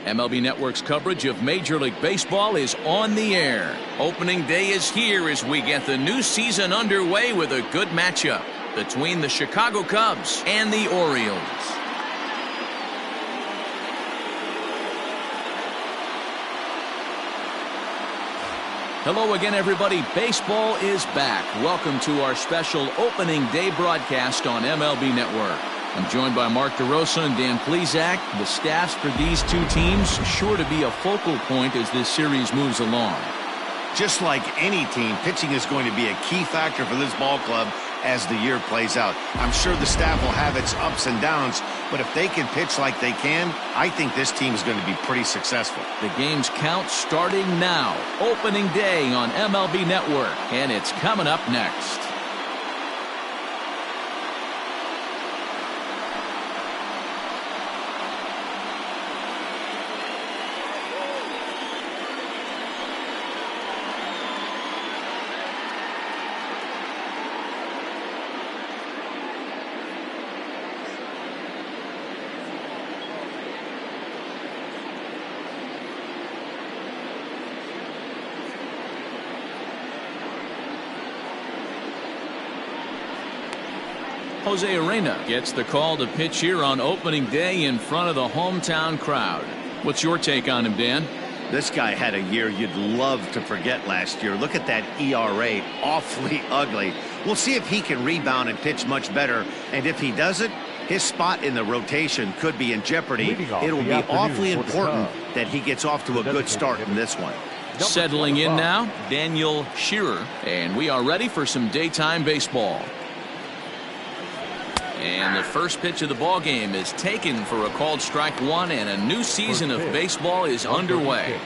MLB Network's coverage of Major League Baseball is on the air. Opening day is here as we get the new season underway with a good matchup between the Chicago Cubs and the Orioles. Hello again, everybody. Baseball is back. Welcome to our special opening day broadcast on MLB Network. I'm joined by Mark DeRosa and Dan Plesac. The staffs for these two teams sure to be a focal point as this series moves along. Just like any team, pitching is going to be a key factor for this ball club as the year plays out. I'm sure the staff will have its ups and downs, but if they can pitch like they can, I think this team is going to be pretty successful. The game's count starting now. Opening day on MLB Network, and it's coming up next. Jose Arena gets the call to pitch here on opening day in front of the hometown crowd. What's your take on him, Dan? This guy had a year you'd love to forget last year. Look at that ERA, awfully ugly. We'll see if he can rebound and pitch much better, and if he doesn't, his spot in the rotation could be in jeopardy. It'll be awfully important that he gets off to a good start in this one. Settling in now, Daniel Shearer, and we are ready for some daytime baseball. And the first pitch of the ball game is taken for a called strike one, and a new season of baseball is underway.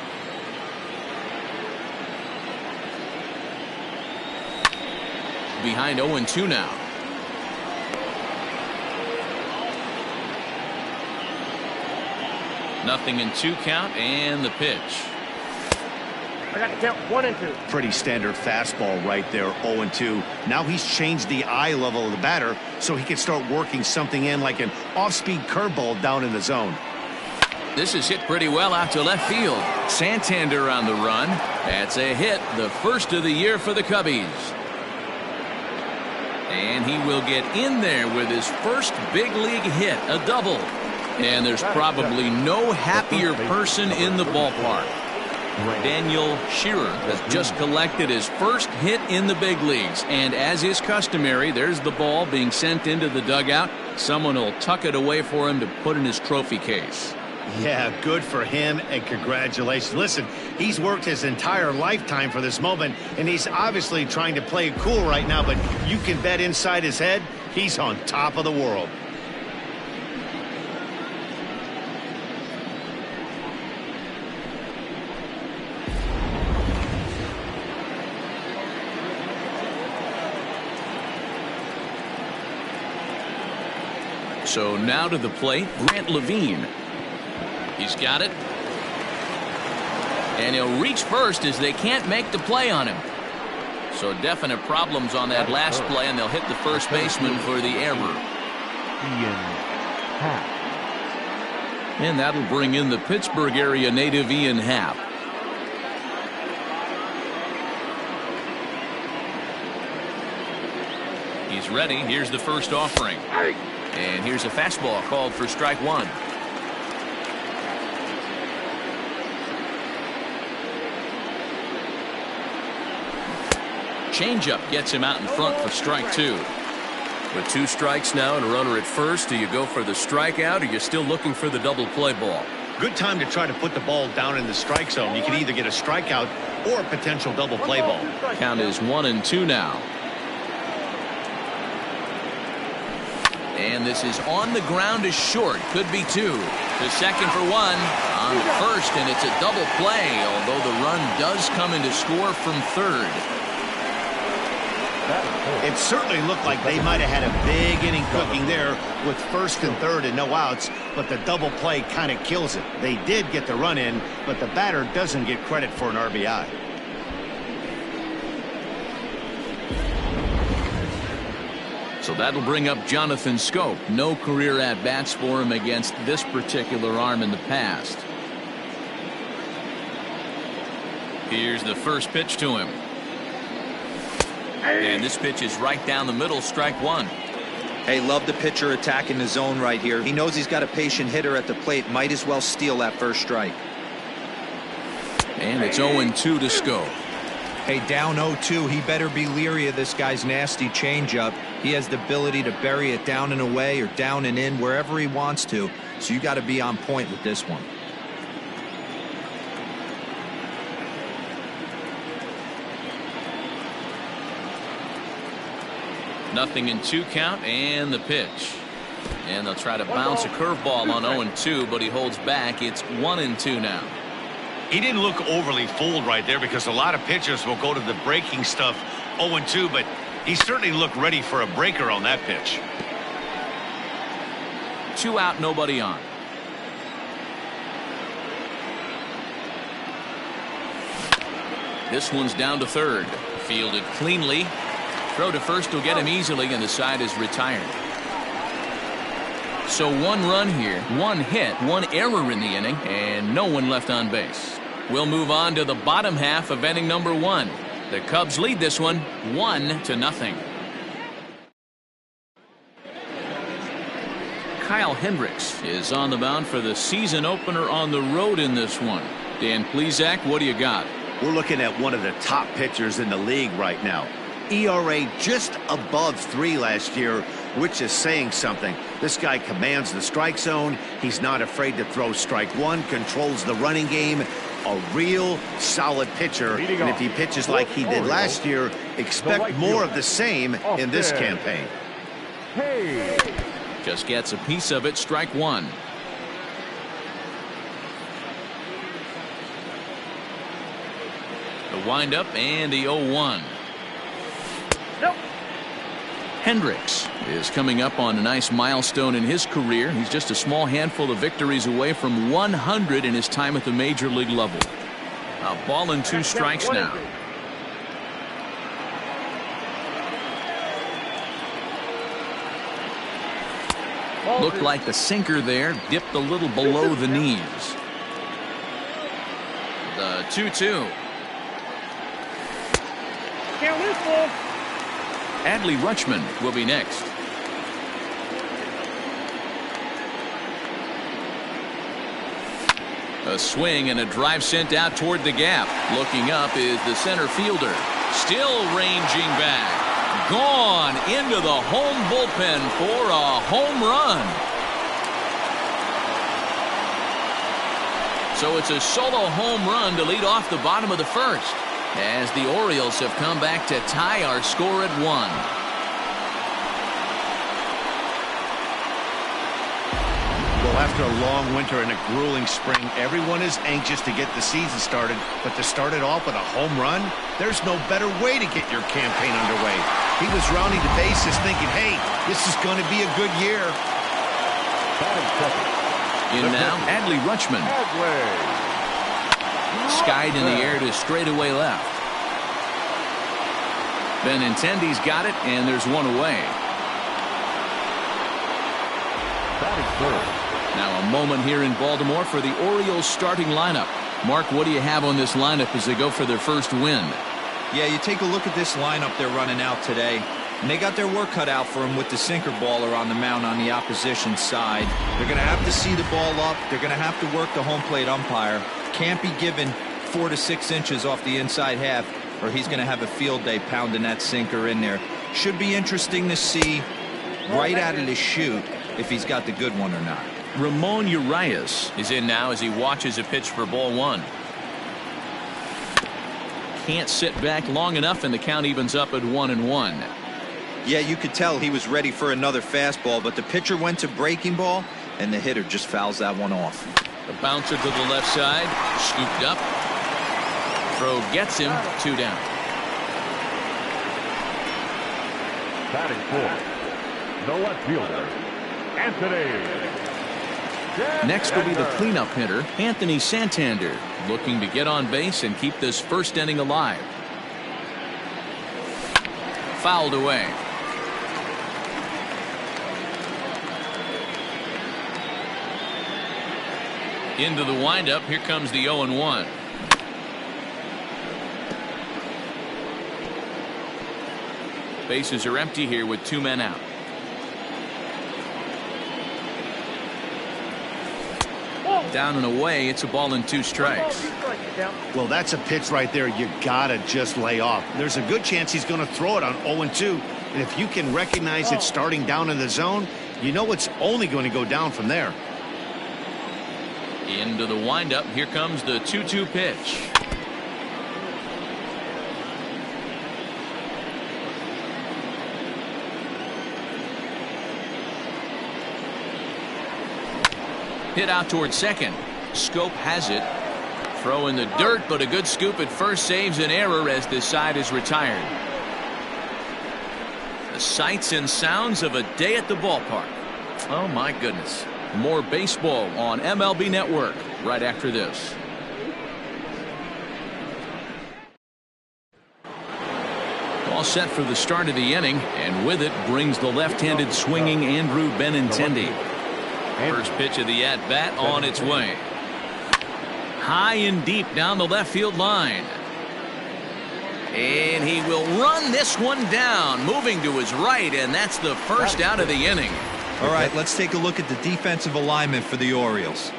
Behind 0-2 now. Nothing in 2 count, and the pitch. I got to count 1 and 2. Pretty standard fastball right there, 0-2. Now he's changed the eye level of the batter so he can start working something in like an off-speed curveball down in the zone. This is hit pretty well out to left field. Santander on the run. That's a hit, the first of the year for the Cubbies. And he will get in there with his first big league hit, a double. And there's probably no happier person in the ballpark. Daniel Shearer has just collected his first hit in the big leagues, and as is customary, there's the ball being sent into the dugout. Someone will tuck it away for him to put in his trophy case. Yeah, good for him, and congratulations. Listen, he's worked his entire lifetime for this moment, and he's obviously trying to play cool right now, but you can bet inside his head, he's on top of the world. So now to the plate, Grant Levine. He's got it. And he'll reach first as they can't make the play on him. So definite problems on that last play, and they'll hit the first baseman for the error. And that'll bring in the Pittsburgh area native Ian Happ. He's ready. Here's the first offering. And here's a fastball called for strike one. Changeup gets him out in front for strike two. With 2 strikes now and a runner at first, do you go for the strikeout, or are you still looking for the double play ball? Good time to try to put the ball down in the strike zone. You can either get a strikeout or a potential double play ball. Count is 1-2 now. And this is on the ground is short. Could be 2. To second for 1. On first, and it's a double play, although the run does come into score from third. It certainly looked like they might have had a big inning cooking there with first and third and no outs, but the double play kind of kills it. They did get the run in, but the batter doesn't get credit for an RBI. So that'll bring up Jonathan Scope. No career at-bats for him against this particular arm in the past. Here's the first pitch to him. And this pitch is right down the middle, strike one. Hey, love the pitcher attacking the zone right here. He knows he's got a patient hitter at the plate. Might as well steal that first strike. And it's 0-2 to Sco. Hey, down 0-2. He better be leery of this guy's nasty changeup. He has the ability to bury it down and away or down and in wherever he wants to. So you got to be on point with this one. Nothing in 2 count and the pitch. And they'll try to bounce a curveball on 0-2, but he holds back. It's 1-2 now. He didn't look overly fooled right there because a lot of pitchers will go to the breaking stuff 0-2, but he certainly looked ready for a breaker on that pitch. 2 out, nobody on. This one's down to third. Fielded cleanly. Throw to first will get him easily, and the side is retired. So 1 run here, 1 hit, 1 error in the inning, and no one left on base. We'll move on to the bottom half of inning number 1. The Cubs lead this one 1-0. Kyle Hendricks is on the mound for the season opener on the road in this one. Dan Plesac, what do you got? We're looking at one of the top pitchers in the league right now. ERA just above 3 last year, which is saying something. This guy commands the strike zone. He's not afraid to throw strike one, controls the running game. A real solid pitcher. And if he pitches like he did last year, expect more of the same in this campaign. Just gets a piece of it, strike one. The windup and the 0-1. Nope. Hendricks is coming up on a nice milestone in his career. He's just a small handful of victories away from 100 in his time at the major league level. A ball and 2 strikes now. Looked like the sinker there dipped a little below the knees. The 2-2. Can't lose, ball. Adley Rutschman will be next. A swing and a drive sent out toward the gap. Looking up is the center fielder. Still ranging back. Gone into the home bullpen for a home run. So it's a solo home run to lead off the bottom of the first, as the Orioles have come back to tie our score at 1. Well, after a long winter and a grueling spring, everyone is anxious to get the season started, but to start it off with a home run, there's no better way to get your campaign underway. He was rounding the bases thinking, hey, this is going to be a good year. In now, Adley Rutschman. Skied in the air to straightaway left. Benintendi's got it, and there's one away. Now a moment here in Baltimore for the Orioles starting lineup. Mark, what do you have on this lineup as they go for their first win? Yeah, you take a look at this lineup they're running out today, and they got their work cut out for them with the sinker baller on the mound on the opposition side. They're going to have to see the ball up. They're going to have to work the home plate umpire. Can't be given 4 to 6 inches off the inside half, or he's going to have a field day pounding that sinker in there. Should be interesting to see right out of the chute if he's got the good one or not. Ramon Urias is in now as he watches a pitch for ball 1. Can't sit back long enough, and the count evens up at 1-1. Yeah, you could tell he was ready for another fastball, but the pitcher went to breaking ball, and the hitter just fouls that one off. The bouncer to the left side, scooped up. Throw gets him, 2 down. Batting fourth, the left fielder, Anthony. Next will be the cleanup hitter, Anthony Santander, looking to get on base and keep this first inning alive. Fouled away. Into the windup. Here comes the 0-1. Bases are empty here with 2 men out. Down and away, it's a ball and 2 strikes. Well, that's a pitch right there you gotta just lay off. There's a good chance he's going to throw it on 0-2, and if you can recognize it starting down in the zone, you know it's only going to go down from there. Into the windup. Here comes the 2-2 pitch. Hit out towards second. Scope has it. Throw in the dirt, but a good scoop at first saves an error as this side is retired. The sights and sounds of a day at the ballpark. Oh my goodness. More baseball on MLB Network right after this. All set for the start of the inning, and with it brings the left-handed swinging Andrew Benintendi. First pitch of the at-bat on its way. High and deep down the left field line. And he will run this one down, moving to his right, and that's the first out of the inning. All right, let's take a look at the defensive alignment for the Orioles.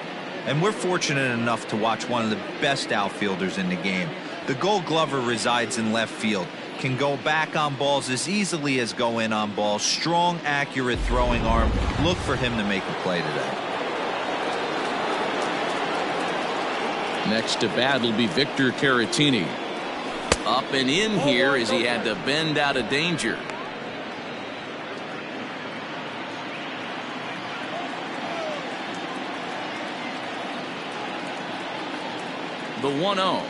And we're fortunate enough to watch one of the best outfielders in the game. The Gold Glover resides in left field. Can go back on balls as easily as go in on balls. Strong, accurate throwing arm. Look for him to make a play today. Next to bat will be Victor Caratini. Up and in here as he had to bend out of danger. The 1-0.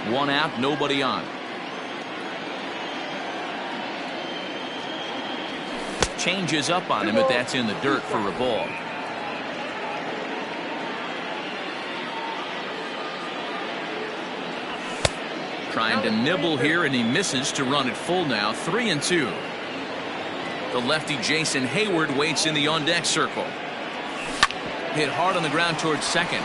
One out, nobody on. Changes up on him, but that's in the dirt for a ball. Trying to nibble here, and he misses to run it full now. 3-2. The lefty Jason Hayward waits in the on-deck circle. Hit hard on the ground towards second.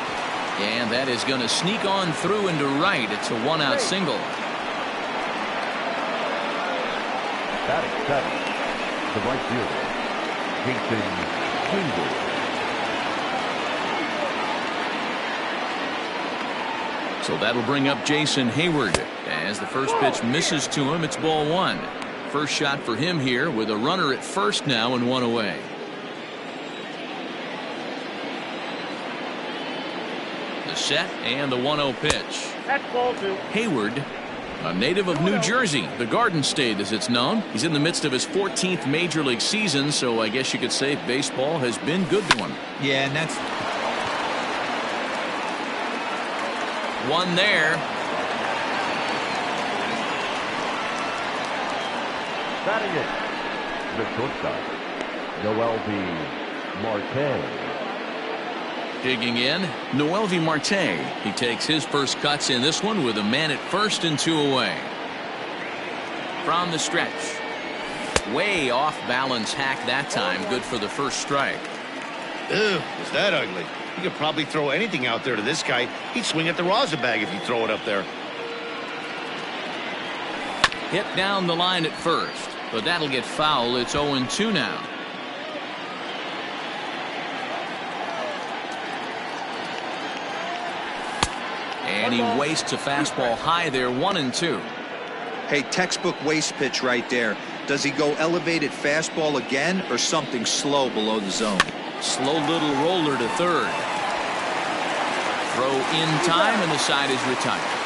And that is going to sneak on through into right. It's a 1-out single. Batting seven, the right fielder, Jason Hayward. So that'll bring up Jason Hayward. As the first pitch misses to him, it's ball 1. First shot for him here with a runner at first now and 1 away. The set and the 1-0 pitch. That's ball 2. Hayward, a native of New Jersey, the Garden State as it's known. He's in the midst of his 14th major league season, so I guess you could say baseball has been good to him. Yeah, and that's one there. Batting it, the shortstop, Noelvi Marte. Digging in, Noelvi Marte. He takes his first cuts in this one with a man at first and 2 away. From the stretch. Way off balance hack that time. Good for the first strike. Ew, was that ugly? You could probably throw anything out there to this guy. He'd swing at the rosin bag if you throw it up there. Hit down the line at first, but that'll get foul. It's 0-2 now. And he wastes a fastball high there, 1-2. Hey, textbook waste pitch right there. Does he go elevated fastball again or something slow below the zone? Slow little roller to third. Throw in time, and the side is retired.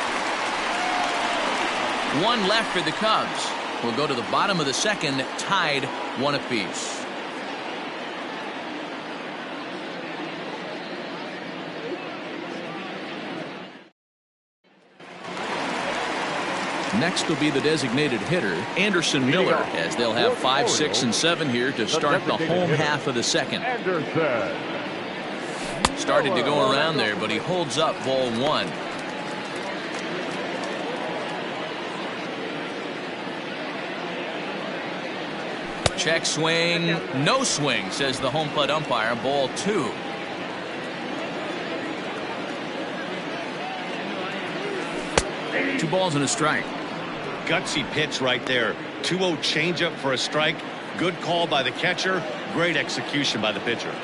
One left for the Cubs. We'll go to the bottom of the second, tied 1 apiece. Next will be the designated hitter, Anderson Miller, as they'll have 5, 6, and 7 here to start the home half of the second. Started to go around there, but he holds up ball 1. Check swing, no swing, says the home plate umpire. Ball 2. Two balls and a strike. Gutsy pitch right there. 2-0 changeup for a strike. Good call by the catcher. Great execution by the pitcher.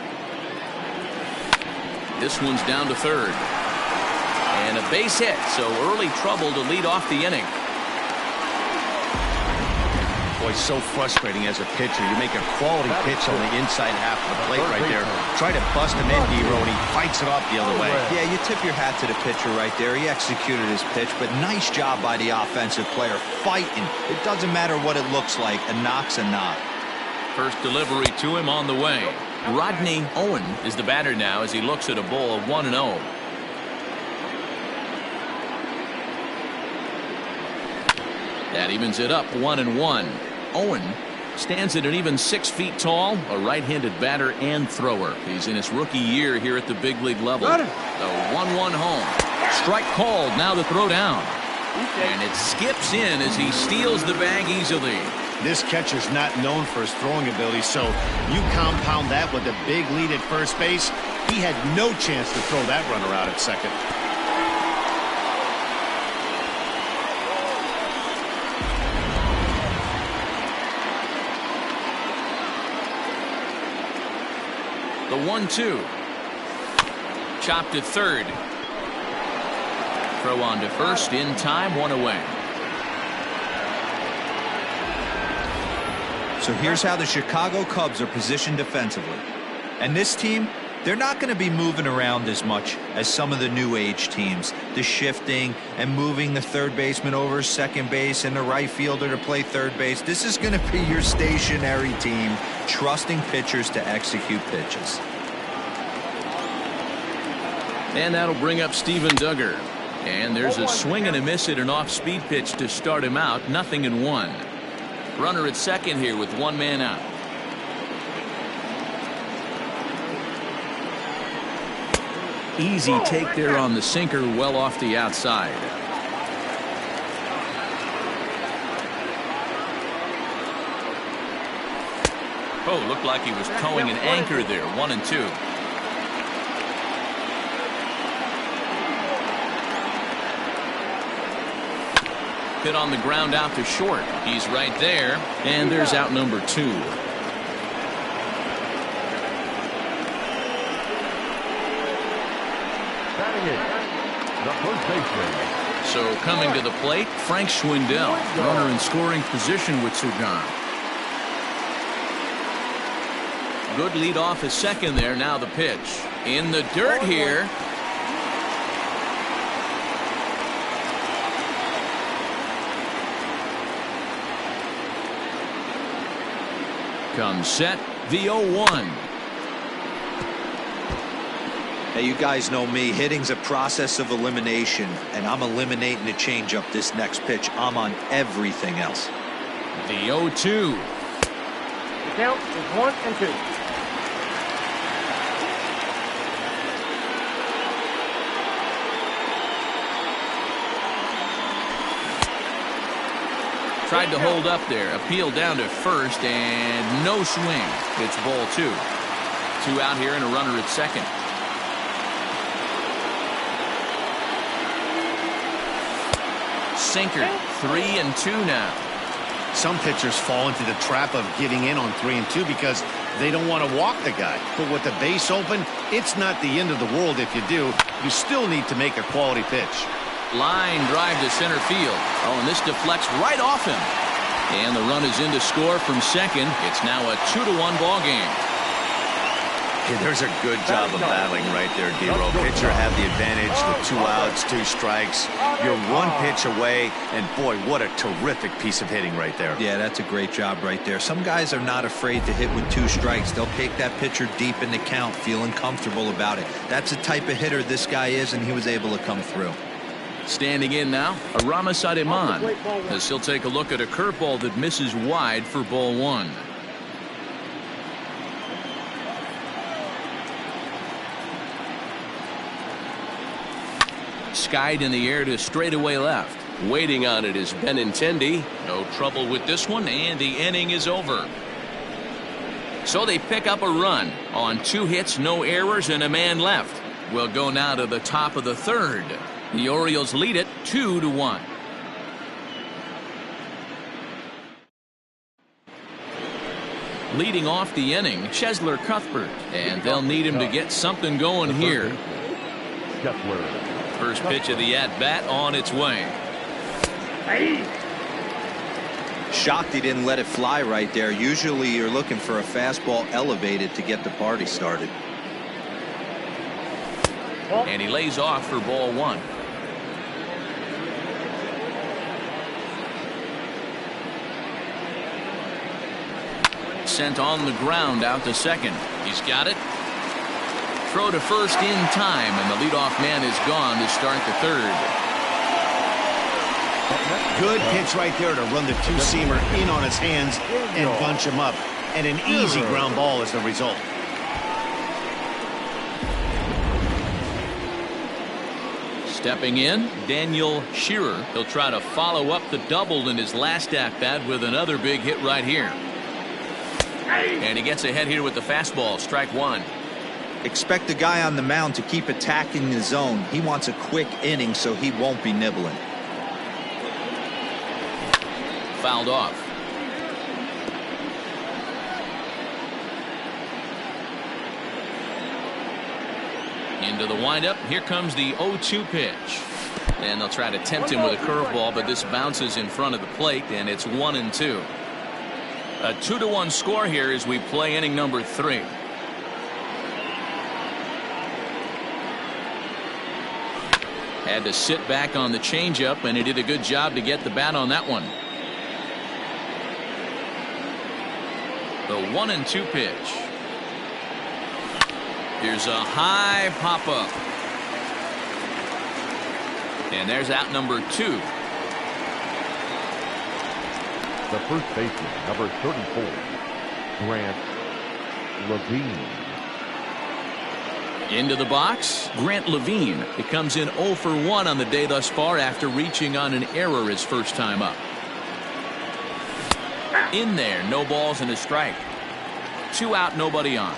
This one's down to third. And a base hit, so early trouble to lead off the inning. Boy, so frustrating as a pitcher. You make a quality pitch on the inside half of the plate right there. Try to bust him in, Dero, and he fights it off the other way. Yeah, you tip your hat to the pitcher right there. He executed his pitch, but nice job by the offensive player fighting. It doesn't matter what it looks like. A knock's a knock. First delivery to him on the way. Rodney Owen is the batter now as he looks at a ball of 1-0. That evens it up 1-1. Owen stands at an even 6 feet tall, a right-handed batter and thrower. He's in his rookie year here at the big league level. The 1-1 home. Strike called, now the throw down. And it skips in as he steals the bag easily. This catcher's not known for his throwing ability, so you compound that with a big lead at first base. He had no chance to throw that runner out at second. The 1-2. Chopped to third. Throw on to first in time, 1 away. So here's how the Chicago Cubs are positioned defensively. And this team, they're not going to be moving around as much as some of the new age teams. The shifting and moving the third baseman over second base and the right fielder to play third base. This is going to be your stationary team, trusting pitchers to execute pitches. And that'll bring up Steven Duggar. And there's a swing and a miss at an off-speed pitch to start him out. 0-1. Runner at second here with 1 man out. Easy take there on the sinker, well off the outside. Oh, looked like he was towing an anchor there. 1-2. Hit on the ground out to short. He's right there, and there's out number 2. Batting it, the first baseman. So coming to the plate, Frank Schwindel, runner in scoring position with Sugan. Good lead off at second there. Now the pitch in the dirt here. Comes set, the 0-1. Hey, you guys know me. Hitting's a process of elimination, and I'm eliminating the changeup this next pitch. I'm on everything else. The 0-2. The count is 1-2. Tried to hold up there. Appeal down to first and no swing. It's ball 2. 2 out here and a runner at second. Sinker. 3-2 now. Some pitchers fall into the trap of getting in on 3-2 because they don't want to walk the guy. But with the base open, it's not the end of the world if you do. You still need to make a quality pitch. Line drive to center field. Oh, and this deflects right off him. And the run is in to score from second. It's now a 2-1 ball game. Yeah, there's a good job of battling right there, Dero. Pitcher had the advantage with 2 outs, 2 strikes. You're 1 pitch away, and boy, what a terrific piece of hitting right there. Yeah, that's a great job right there. Some guys are not afraid to hit with 2 strikes. They'll take that pitcher deep in the count, feeling comfortable about it. That's the type of hitter this guy is, and he was able to come through. Standing in now, Arama Sadiman, as he'll take a look at a curveball that misses wide for ball 1. Skied in the air to straightaway left. Waiting on it is Benintendi. No trouble with this one, and the inning is over. So they pick up a run on 2 hits, no errors, and a man left. We'll go now to the top of the 3rd. The Orioles lead it 2-1. Leading off the inning, Chesler Cuthbert, and they'll need him to get something going here. First pitch of the at-bat on its way. Shocked he didn't let it fly right there. Usually you're looking for a fastball elevated to get the party started. And he lays off for ball 1. Sent on the ground out to second. He's got it. Throw to first in time, and the leadoff man is gone to start the 3rd. Good pitch right there to run the 2-seamer in on his hands and bunch him up. And an easy ground ball as the result. Stepping in, Daniel Shearer. He'll try to follow up the double in his last at-bat with another big hit right here. And he gets ahead here with the fastball. Strike 1. Expect the guy on the mound to keep attacking the zone. He wants a quick inning so he won't be nibbling. Fouled off. Into the windup. Here comes the 0-2 pitch. And they'll try to tempt him with a curveball, but this bounces in front of the plate, and it's 1-2. A 2-1 score here as we play inning number 3. Had to sit back on the changeup, and he did a good job to get the bat on that one. The 1-2 pitch. Here's a high pop-up. And there's out number 2. The first baseman, number 34, Grant Levine. Into the box, Grant Levine. It comes in 0 for 1 on the day thus far after reaching on an error his first time up. In there, no balls and a strike. 2 out, nobody on.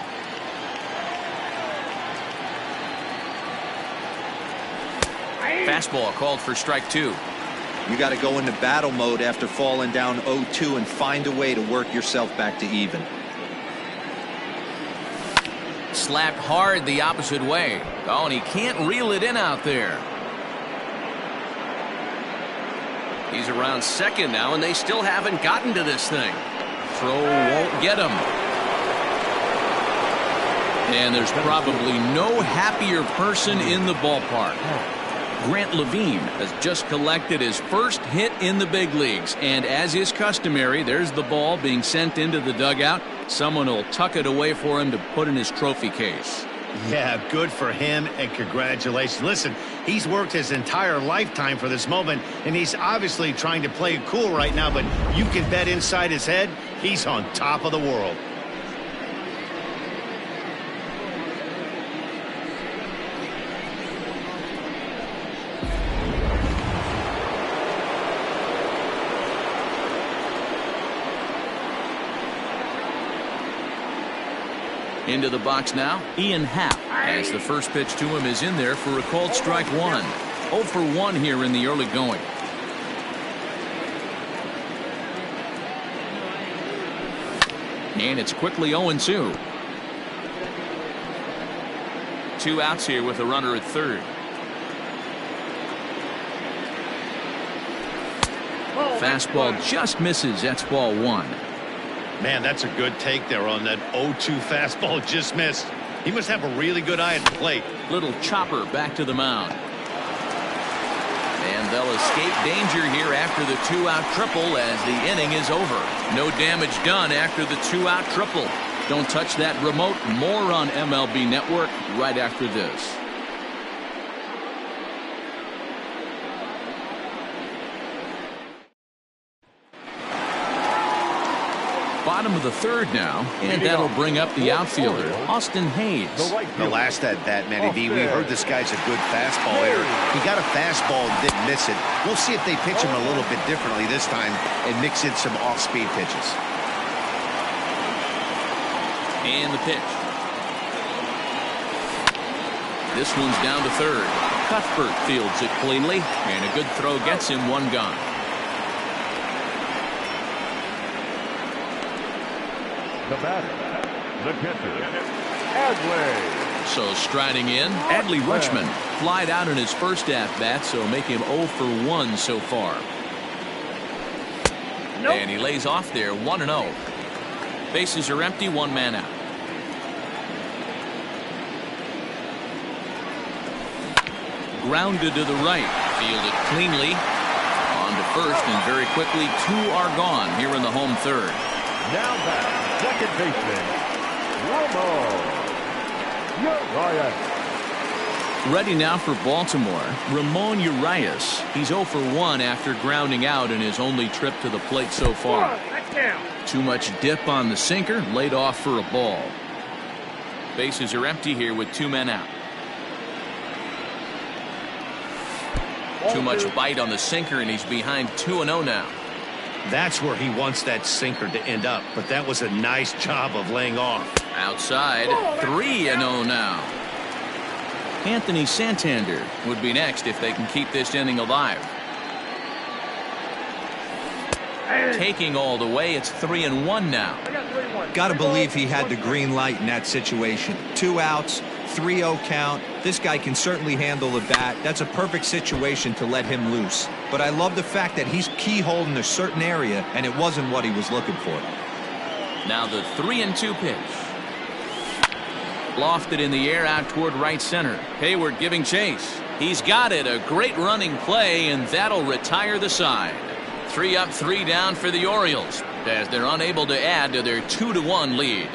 Fastball called for strike 2. You got to go into battle mode after falling down 0-2 and find a way to work yourself back to even. Slapped hard the opposite way. Oh, and he can't reel it in out there. He's around second now, and they still haven't gotten to this thing. Throw won't get him. And there's probably no happier person in the ballpark. Grant Levine has just collected his first hit in the big leagues, and as is customary, there's the ball being sent into the dugout. Someone will tuck it away for him to put in his trophy case. Yeah, good for him, and congratulations. Listen, he's worked his entire lifetime for this moment, and he's obviously trying to play it cool right now, but you can bet inside his head, he's on top of the world. Into the box now, Ian Happ, as the first pitch to him is in there for a called strike 1. 0 for 1 here in the early going. And it's quickly 0-2. 2 outs here with a runner at third. Fastball just misses. That's ball 1. Man, that's a good take there on that 0-2 fastball just missed. He must have a really good eye at the plate. Little chopper back to the mound. And they'll escape danger here after the 2-out triple as the inning is over. No damage done after the 2-out triple. Don't touch that remote. More on MLB Network right after this. Bottom of the third now, and that'll bring up the outfielder, Austin Hayes. The last at bat, Matty B, we heard this guy's a good fastball hitter. He got a fastball and didn't miss it. We'll see if they pitch him a little bit differently this time and mix in some off-speed pitches. And the pitch. This one's down to third. Cuthbert fields it cleanly, and a good throw gets him one gone. The batter, the catcher, Adley. So striding in, Adley Rutschman flied out in his first at-bat, so make him 0 for 1 so far. Nope. And he lays off there 1-0. Bases are empty, one man out. Grounded to the right, fielded cleanly. On to first, and very quickly 2 are gone here in the home third. Now back, second baseman, Ramon Urias. Ready now for Baltimore, Ramon Urias. He's 0 for 1 after grounding out in his only trip to the plate so far. Too much dip on the sinker, laid off for a ball. Bases are empty here with 2 men out. Too much bite on the sinker, and he's behind 2-0 now. That's where he wants that sinker to end up, but that was a nice job of laying off. Outside, 3-0 now. Anthony Santander would be next if they can keep this inning alive. Taking all the way, it's 3-1 now. Gotta believe he had the green light in that situation. 2 outs, 3-0 count. This guy can certainly handle the bat. That's a perfect situation to let him loose. But I love the fact that he's keyholed in a certain area, and it wasn't what he was looking for. Now the 3-2 pitch. Lofted in the air out toward right center. Hayward giving chase. He's got it. A great running play, and that'll retire the side. 3 up, 3 down for the Orioles as they're unable to add to their 2-1 lead.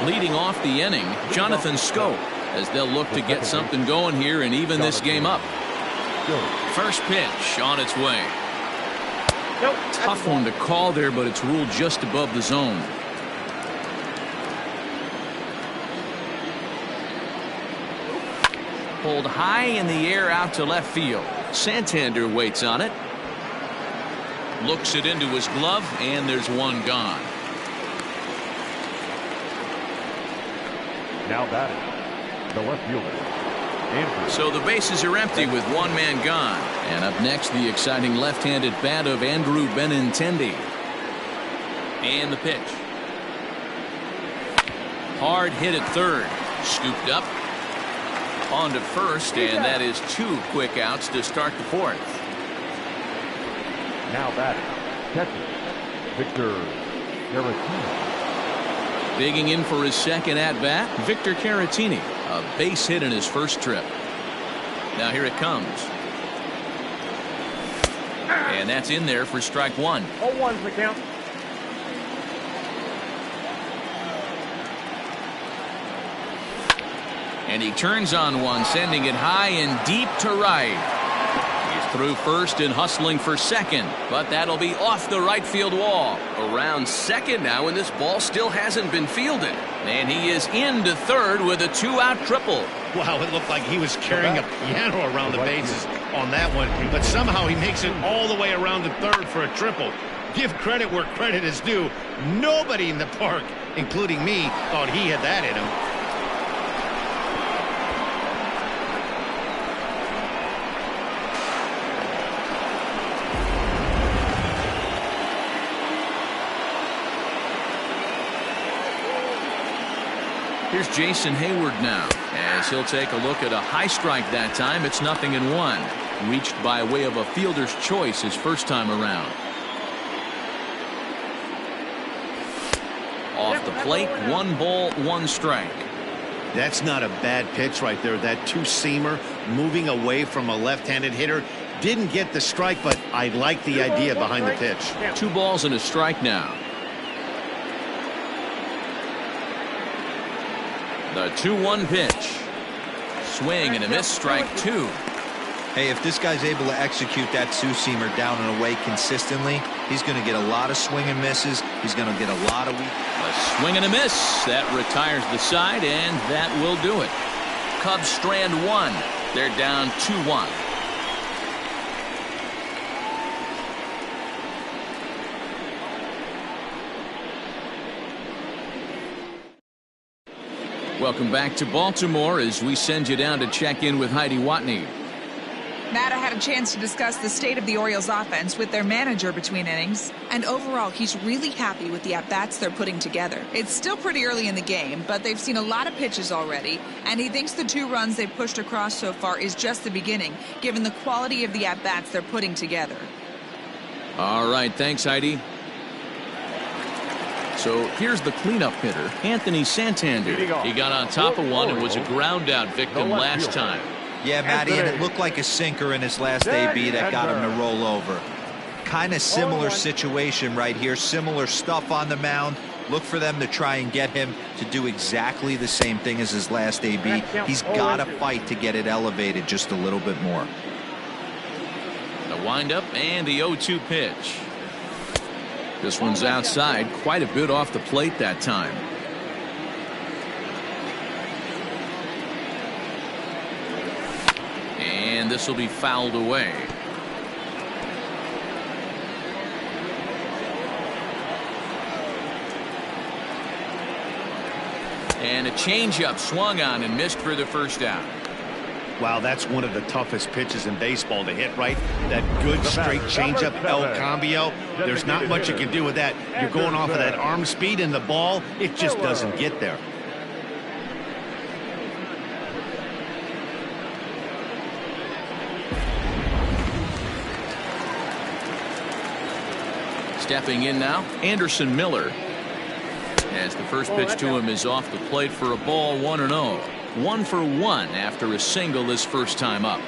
Leading off the inning, Jonathan Schoop, as they'll look to get something going here and even this game up. First pitch on its way. Tough one to call there, but it's ruled just above the zone. Pulled high in the air out to left field. Santander waits on it. Looks it into his glove, and there's one gone. Now batting, the left fielder, Andrew. So the bases are empty with 1 man gone. And up next, the exciting left-handed bat of Andrew Benintendi. And the pitch. Hard hit at third. Scooped up. On to first, and that is 2 quick outs to start the 4th. Now batting, catcher, Victor Caratini. Digging in for his second at-bat, Victor Caratini. A base hit in his first trip. Now here it comes. And that's in there for strike 1. 0-1's the count. And he turns on one, sending it high and deep to right. He's through first and hustling for second, but that'll be off the right field wall. Around second now, and this ball still hasn't been fielded. And he is into third with a 2-out triple. Wow, it looked like he was carrying a piano around the bases on that one, but somehow he makes it all the way around to third for a triple. Give credit where credit is due. Nobody in the park, including me, thought he had that in him. Here's Jason Hayward now, as he'll take a look at a high strike that time. It's 0-1. Reached by way of a fielder's choice his first time around. Off the plate, 1 ball, 1 strike. That's not a bad pitch right there. That 2-seamer moving away from a left-handed hitter. Didn't get the strike, but I like the idea behind the pitch. 2 balls and a strike now. The 2-1 pitch. Swing and a miss, strike 2. Hey, if this guy's able to execute that 2-seamer down and away consistently, he's going to get a lot of swing and misses. He's going to get a lot of weak. A swing and a miss. That retires the side, and that will do it. Cubs strand 1. They're down 2-1. Welcome back to Baltimore as we send you down to check in with Heidi Watney. Matt, I had a chance to discuss the state of the Orioles offense with their manager between innings, and overall he's really happy with the at-bats they're putting together. It's still pretty early in the game, but they've seen a lot of pitches already, and he thinks the 2 runs they've pushed across so far is just the beginning, given the quality of the at-bats they're putting together. All right, thanks, Heidi. So here's the cleanup hitter, Anthony Santander. He got on top of one and was a ground out victim last time. Yeah, Matty, and it looked like a sinker in his last AB that got him to roll over. Kind of similar situation right here, similar stuff on the mound. Look for them to try and get him to do exactly the same thing as his last AB. He's got to fight to get it elevated just a little bit more. The windup and the 0-2 pitch. This one's outside, quite a bit off the plate that time. And this will be fouled away. And a changeup swung on and missed for the first out. Wow, that's one of the toughest pitches in baseball to hit, right? That good straight changeup, El Cambio. There's not much you can do with that. You're going off of that arm speed, and the ball, it just doesn't get there. Stepping in now, Anderson Miller. As the first pitch to him is off the plate for a ball, 1-0. 1 for 1 after a single his first time up.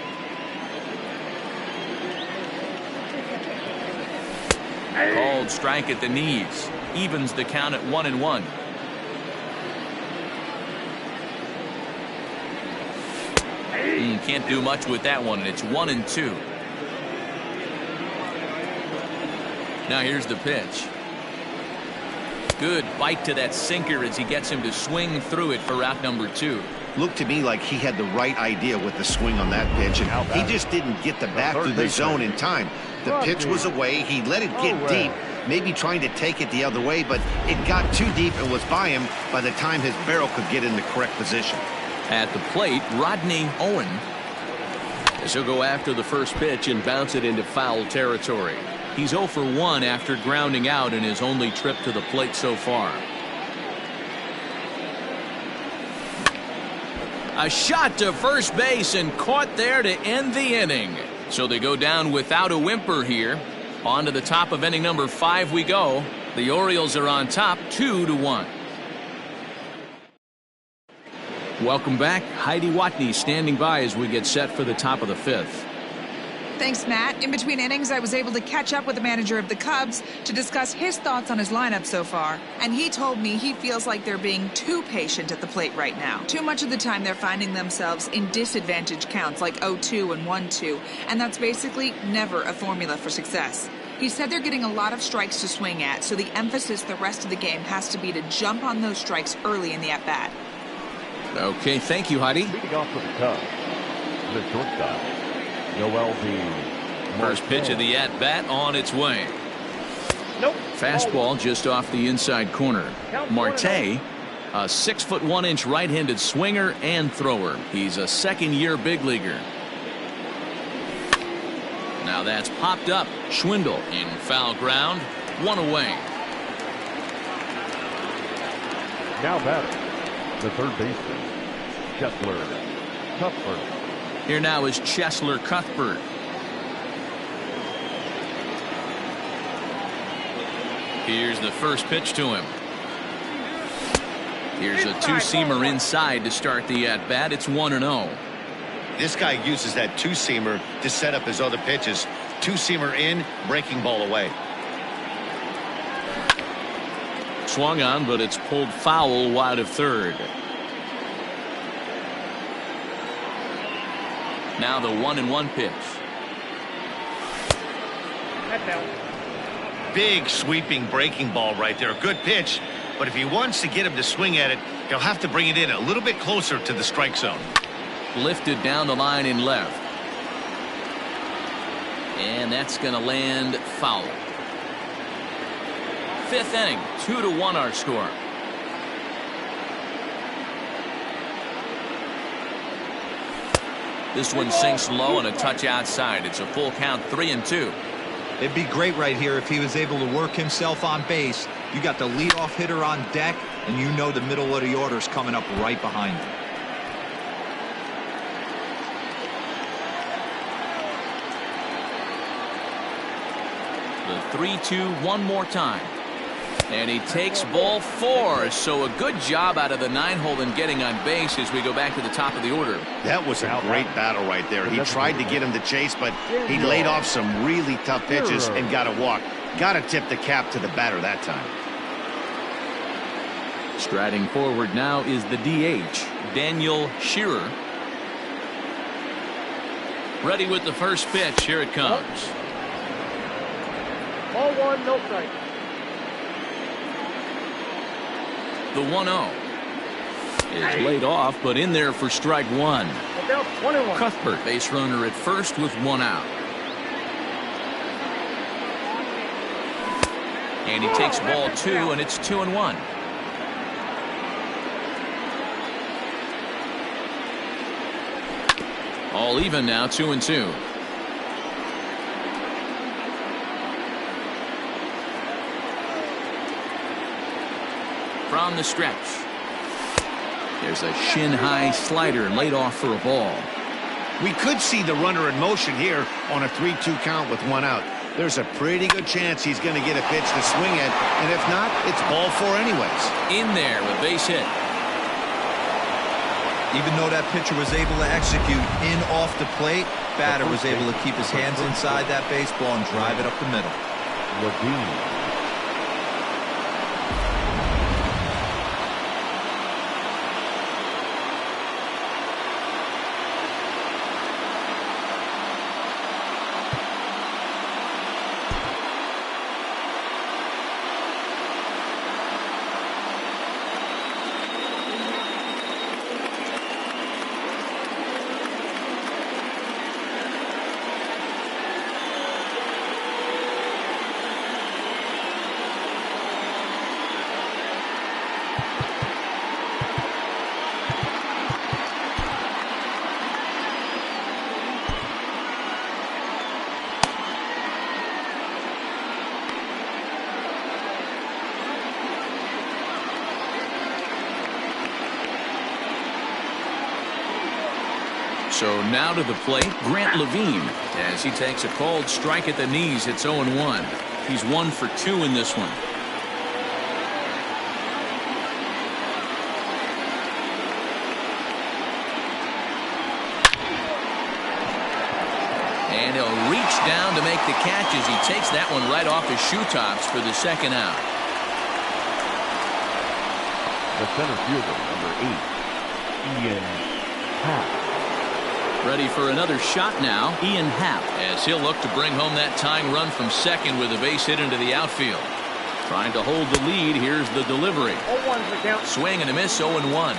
Called strike at the knees. Evens the count at 1-1. Can't do much with that one, and it's 1-2. Now here's the pitch. Good bite to that sinker as he gets him to swing through it for out number 2. Looked to me like he had the right idea with the swing on that pitch, and he just didn't get the bat through the zone in time. The pitch was away. He let it get deep, maybe trying to take it the other way, but it got too deep and was by him by the time his barrel could get in the correct position. At the plate, Rodney Owen. As he'll go after the first pitch and bounce it into foul territory. He's 0 for 1 after grounding out in his only trip to the plate so far. A shot to first base and caught there to end the inning. So they go down without a whimper here. On to the top of inning number 5 we go. The Orioles are on top 2-1. Welcome back. Heidi Watney standing by as we get set for the top of the 5th. Thanks, Matt. In between innings, I was able to catch up with the manager of the Cubs to discuss his thoughts on his lineup so far. And he told me he feels like they're being too patient at the plate right now. Too much of the time they're finding themselves in disadvantage counts like 0-2 and 1-2. And that's basically never a formula for success. He said they're getting a lot of strikes to swing at, so the emphasis the rest of the game has to be to jump on those strikes early in the at-bat. Okay, thank you, Heidi. Leading off for the Cubs, the shortstop, First pitch of the at-bat on its way. Nope. Fastball just off the inside corner. Marte, a 6'1" right-handed swinger and thrower. He's a second-year big leaguer. Now that's popped up. Schwindel in foul ground. 1 away. Now batting, the third baseman, Chesler Cuthbert. Here now is Chesler Cuthbert. Here's the first pitch to him. Here's a two-seamer inside to start the at-bat. It's 1-0. This guy uses that two-seamer to set up his other pitches. Two-seamer in, breaking ball away. Swung on, but it's pulled foul wide of third. Now the 1-1 pitch. Big sweeping breaking ball right there. Good pitch, but if he wants to get him to swing at it, he'll have to bring it in a little bit closer to the strike zone. Lifted down the line in left. And that's going to land foul. 5th inning, 2-1 our score. This one sinks low and a touch outside. It's a full count, 3-2. It'd be great right here if he was able to work himself on base. You got the leadoff hitter on deck, and you know the middle of the order's coming up right behind him. The 3-2 one more time. And he takes ball 4. So a good job out of the 9-hole in getting on base as we go back to the top of the order. That was a great battle right there. He tried to get him to chase, but he laid off some really tough pitches and got a walk. Got to tip the cap to the batter that time. Striding forward now is the DH, Daniel Shearer. Ready with the first pitch. Here it comes. Ball 1, no strike. The 1-0 is laid off, but in there for strike 1. Look out, 1-1. Cuthbert, base runner at first with 1 out. And he takes ball 2, and it's 2-1. All even now, 2-2. From the stretch. There's a shin-high slider laid off for a ball. We could see the runner in motion here on a 3-2 count with 1 out. There's a pretty good chance he's going to get a pitch to swing at, and if not, it's ball 4 anyways. In there with base hit. Even though that pitcher was able to execute in off the plate, batter was able to keep his hands inside that baseball and drive it up the middle. Levine. So now to the plate, Grant Levine, as he takes a called strike at the knees. It's 0-1. He's 1 for 2 in this one. And he'll reach down to make the catch as he takes that one right off his shoe tops for the second out. The center fielder, number 8, Ian Happ. Ready for another shot now, Ian Happ, as he'll look to bring home that tying run from second with a base hit into the outfield. Trying to hold the lead. Here's the delivery. 0-1's the count. Swing and a miss, 0-1.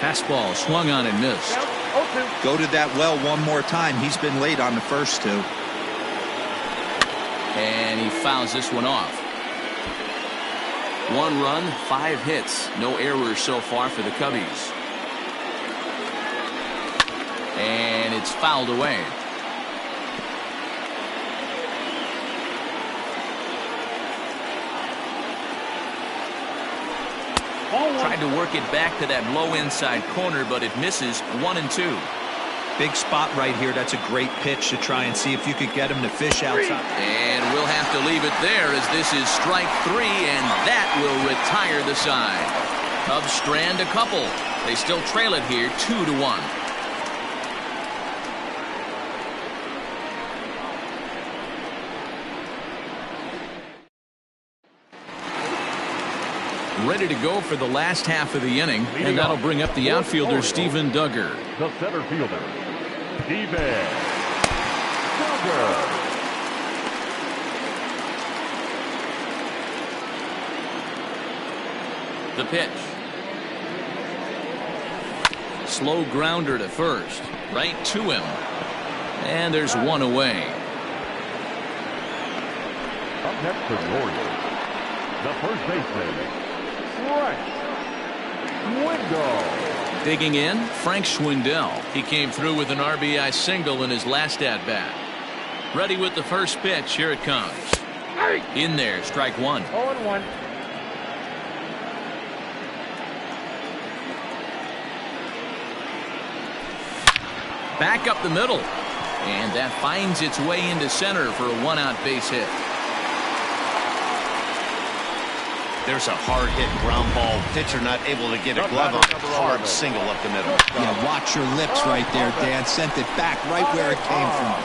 Fastball swung on and missed. Count, 0-2. Go to that well one more time. He's been late on the first 2. And he fouls this one off. 1 run, 5 hits. No errors so far for the Cubbies. And it's fouled away. Tried to work it back to that low inside corner, but it misses. 1-2. Big spot right here. That's a great pitch to try and see if you could get him to fish outside. And we'll have to leave it there as this is strike 3, and that will retire the side. Cubs strand a couple. They still trail it here 2-1. Ready to go for the last half of the inning, and that'll bring up the outfielder Steven Duggar. The center fielder, Steven Duggar. The pitch. Slow grounder to first. Right to him. And there's one away. Up next for the Orioles, the first baseman, Right. Swindle. Digging in, Frank Schwindel. He came through with an RBI single in his last at-bat. Ready with the first pitch. Here it comes. In there, strike one. 0-1. Back up the middle. And that finds its way into center for a one-out base hit. There's a hard-hit ground ball. Pitcher not able to get a glove on it. Hard single up the middle. Yeah, watch your lips right there, Dan. Sent it back right where it came from.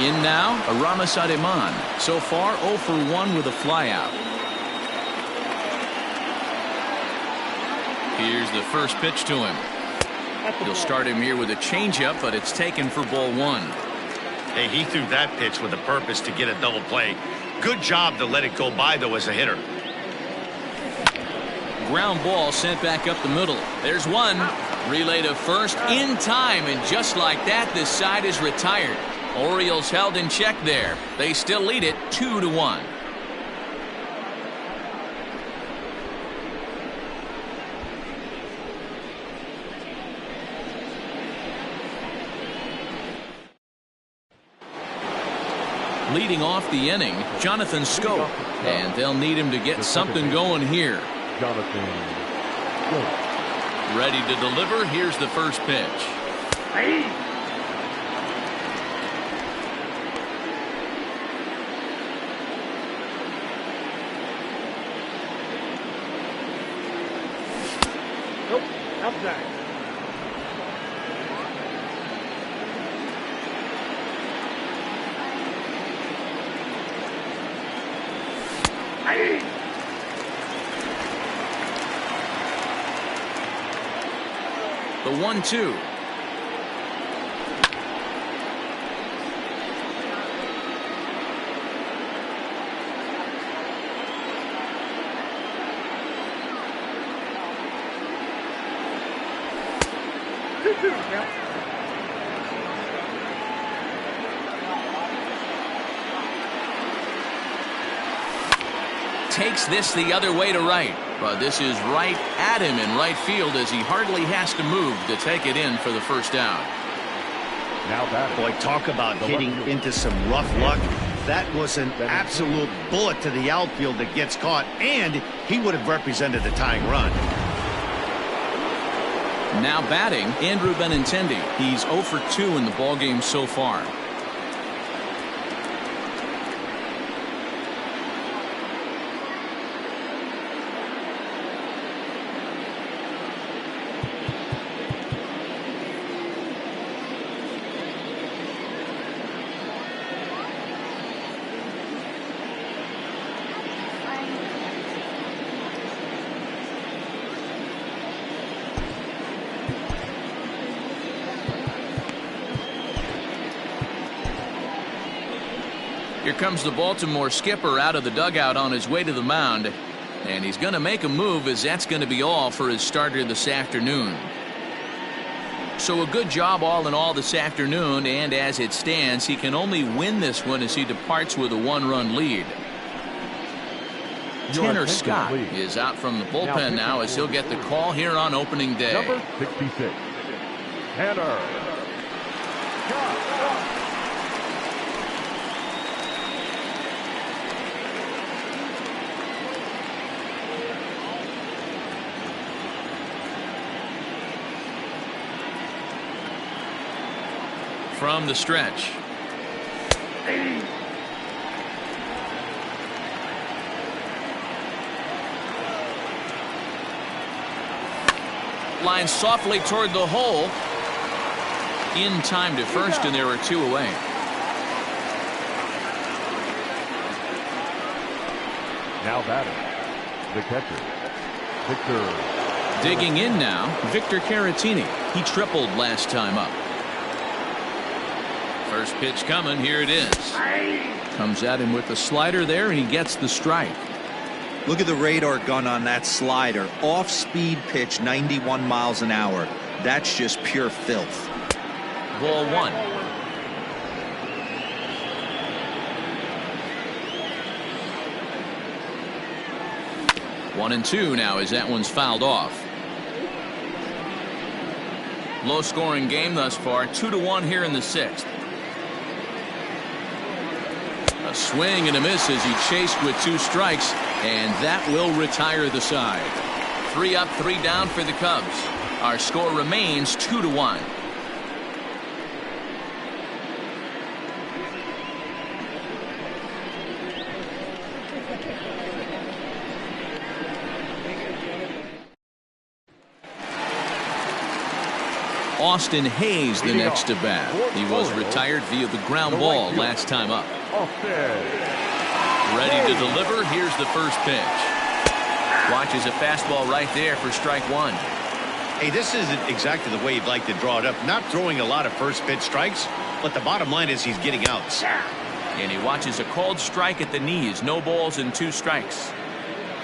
In now, Aramis Ademan. So far, 0 for 1 with a flyout. Here's the first pitch to him. He'll start him here with a changeup, but it's taken for ball one. Hey, he threw that pitch with a purpose to get a double play. Good job to let it go by, though, as a hitter. Ground ball sent back up the middle. There's one. Relay to first in time, and just like that, this side is retired. Orioles held in check there. They still lead it 2-1. Leading off the inning, Jonathan Scope, and they'll need him to get something going here. Jonathan Scope. Ready to deliver. Here's the first pitch. Nope. Outside. The 1-2. Takes this the other way to right, but this is right at him in right field as he hardly has to move to take it in for the first down. Now batting. Boy, talk about hitting into some rough luck. That was an absolute bullet to the outfield that gets caught, and he would have represented the tying run. Now batting, Andrew Benintendi. He's 0 for 2 in the ballgame so far. Here comes the Baltimore skipper out of the dugout on his way to the mound. And he's going to make a move, as that's going to be all for his starter this afternoon. So a good job all in all this afternoon, and as it stands, he can only win this one as he departs with a one-run lead. Tanner Scott is out from the bullpen now as he'll get the call here on opening day. Number 66. Tanner Scott. From the stretch. Line softly toward the hole. In time to first, and there are two away. Now batting. The catcher, Victor. Digging in now, Victor Caratini. He tripled last time up. First pitch coming. Here it is. Comes at him with the slider there, and he gets the strike. Look at the radar gun on that slider. Off-speed pitch, 91 miles an hour. That's just pure filth. Ball one. 1-2 now as that one's fouled off. Low scoring game thus far, 2-1 here in the 6th. A swing and a miss as he chased with 2 strikes, and that will retire the side. 3 up, 3 down for the Cubs. Our score remains 2-1. Austin Hayes the next to bat. He was retired via the ground ball last time up. Ready to deliver. Here's the first pitch. Watches a fastball right there for strike 1. Hey, this isn't exactly the way you'd like to draw it up. Not throwing a lot of first pitch strikes, but the bottom line is he's getting outs. And he watches a called strike at the knees. No balls and 2 strikes.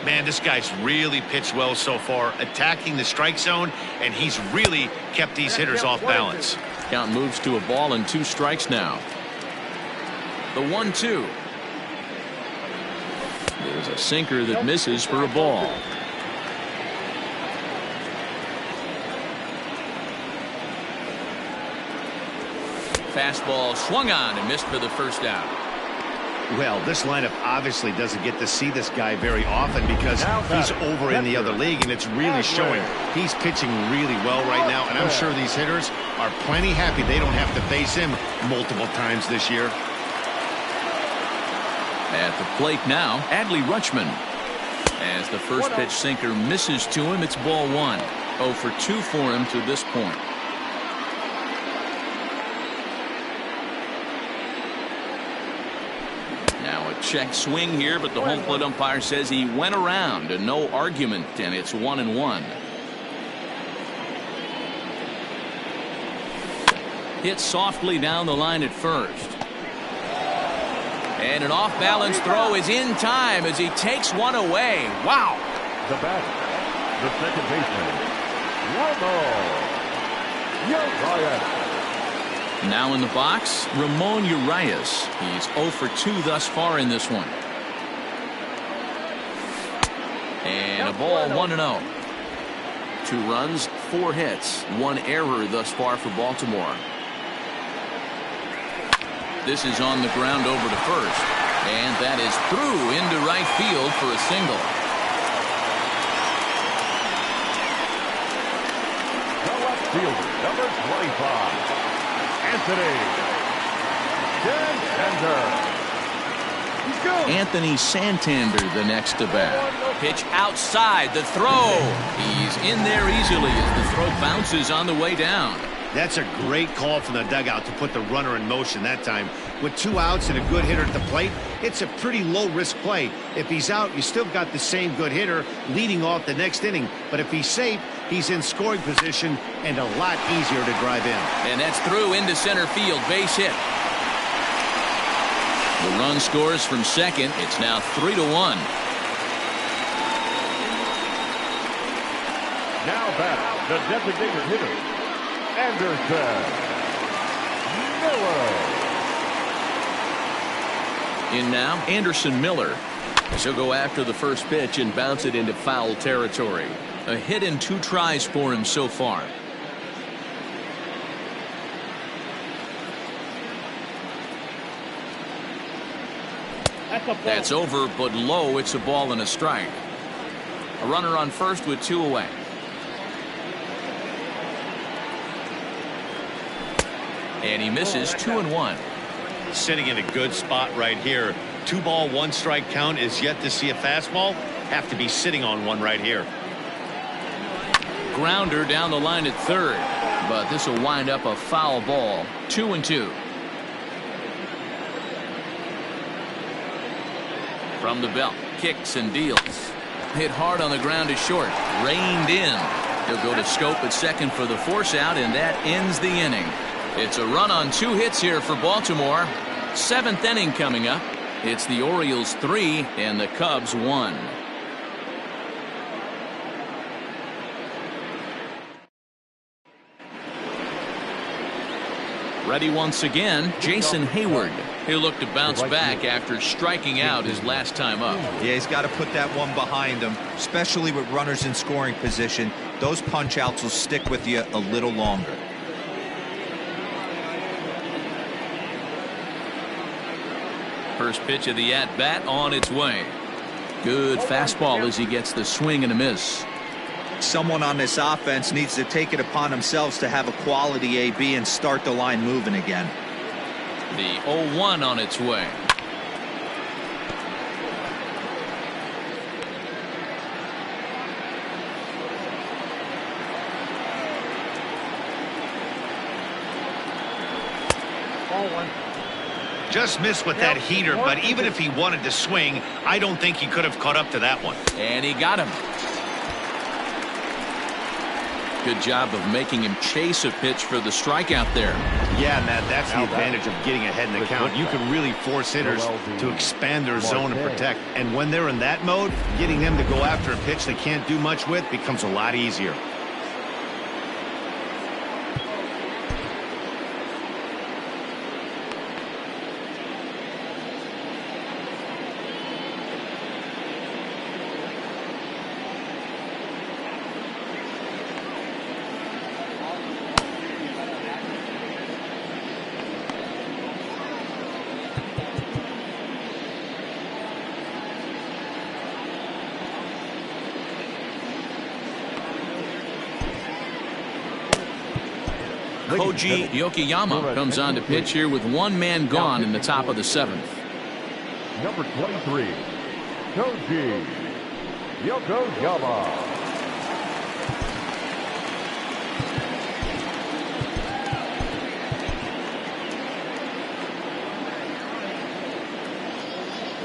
Man, this guy's really pitched well so far, attacking the strike zone, and he's really kept these hitters off balance. Count moves to a ball and 2 strikes now. The 1-2. There's a sinker that misses for a ball. Fastball swung on and missed for the first out. Well, this lineup obviously doesn't get to see this guy very often because he's over in the other league, and it's really showing. He's pitching really well right now, and I'm sure these hitters are plenty happy they don't have to face him multiple times this year. At the plate now, Adley Rutschman. As the first pitch sinker misses to him, it's ball 1. 0 for 2 for him to this point. Now a check swing here, but the home plate umpire says he went around and no argument, and it's 1-1. Hit softly down the line at first. And an off-balance throw is in time as he takes one away. Wow. The batter, the second baseman, Ramon Urias. Now in the box, Ramon Urias. He's 0 for 2 thus far in this one. And a ball, 1-0. 2 runs, 4 hits, 1 error thus far for Baltimore. This is on the ground over to first, and that is through into right field for a single. The left fielder, number 25, Anthony Santander the next to bat. Pitch outside, the throw. He's in there easily as the throw bounces on the way down. That's a great call from the dugout to put the runner in motion that time. With 2 outs and a good hitter at the plate, it's a pretty low-risk play. If he's out, you still got the same good hitter leading off the next inning. But if he's safe, he's in scoring position and a lot easier to drive in. And that's through into center field. Base hit. The run scores from second. It's now 3-1. Now back, the designated hitter, Anderson Miller. In now, Anderson Miller. He'll go after the first pitch and bounce it into foul territory. A hit and 2 tries for him so far. That's over, but low. It's a ball and a strike. A runner on first with 2 away. And he misses 2-1. Sitting in a good spot right here. 2 ball, 1 strike count is yet to see a fastball. Have to be sitting on one right here. Grounder down the line at third, but this will wind up a foul ball. 2-2. From the belt, kicks and deals. Hit hard on the ground to short. Reined in. He'll go to Scope at second for the force out, and that ends the inning. It's a run on 2 hits here for Baltimore. 7th inning coming up. It's the Orioles 3 and the Cubs 1. Ready once again, Jason Hayward. He'll look to bounce back after striking out his last time up. Yeah, he's got to put that one behind him, especially with runners in scoring position. Those punch outs will stick with you a little longer. First pitch of the at-bat on its way. Good fastball as he gets the swing and a miss. Someone on this offense needs to take it upon themselves to have a quality AB and start the line moving again. The 0-1 on its way. Ball one. Just missed with that heater, but even if he wanted to swing, I don't think he could have caught up to that one. And he got him. Good job of making him chase a pitch for the strikeout there. Yeah, Matt, that's the advantage of getting ahead in the count. You can really force hitters to expand their zone and protect. And when they're in that mode, getting them to go after a pitch they can't do much with becomes a lot easier. Koji Yokoyama comes on to pitch here with one man gone in the top of the 7th. Number 23, Koji Yokoyama.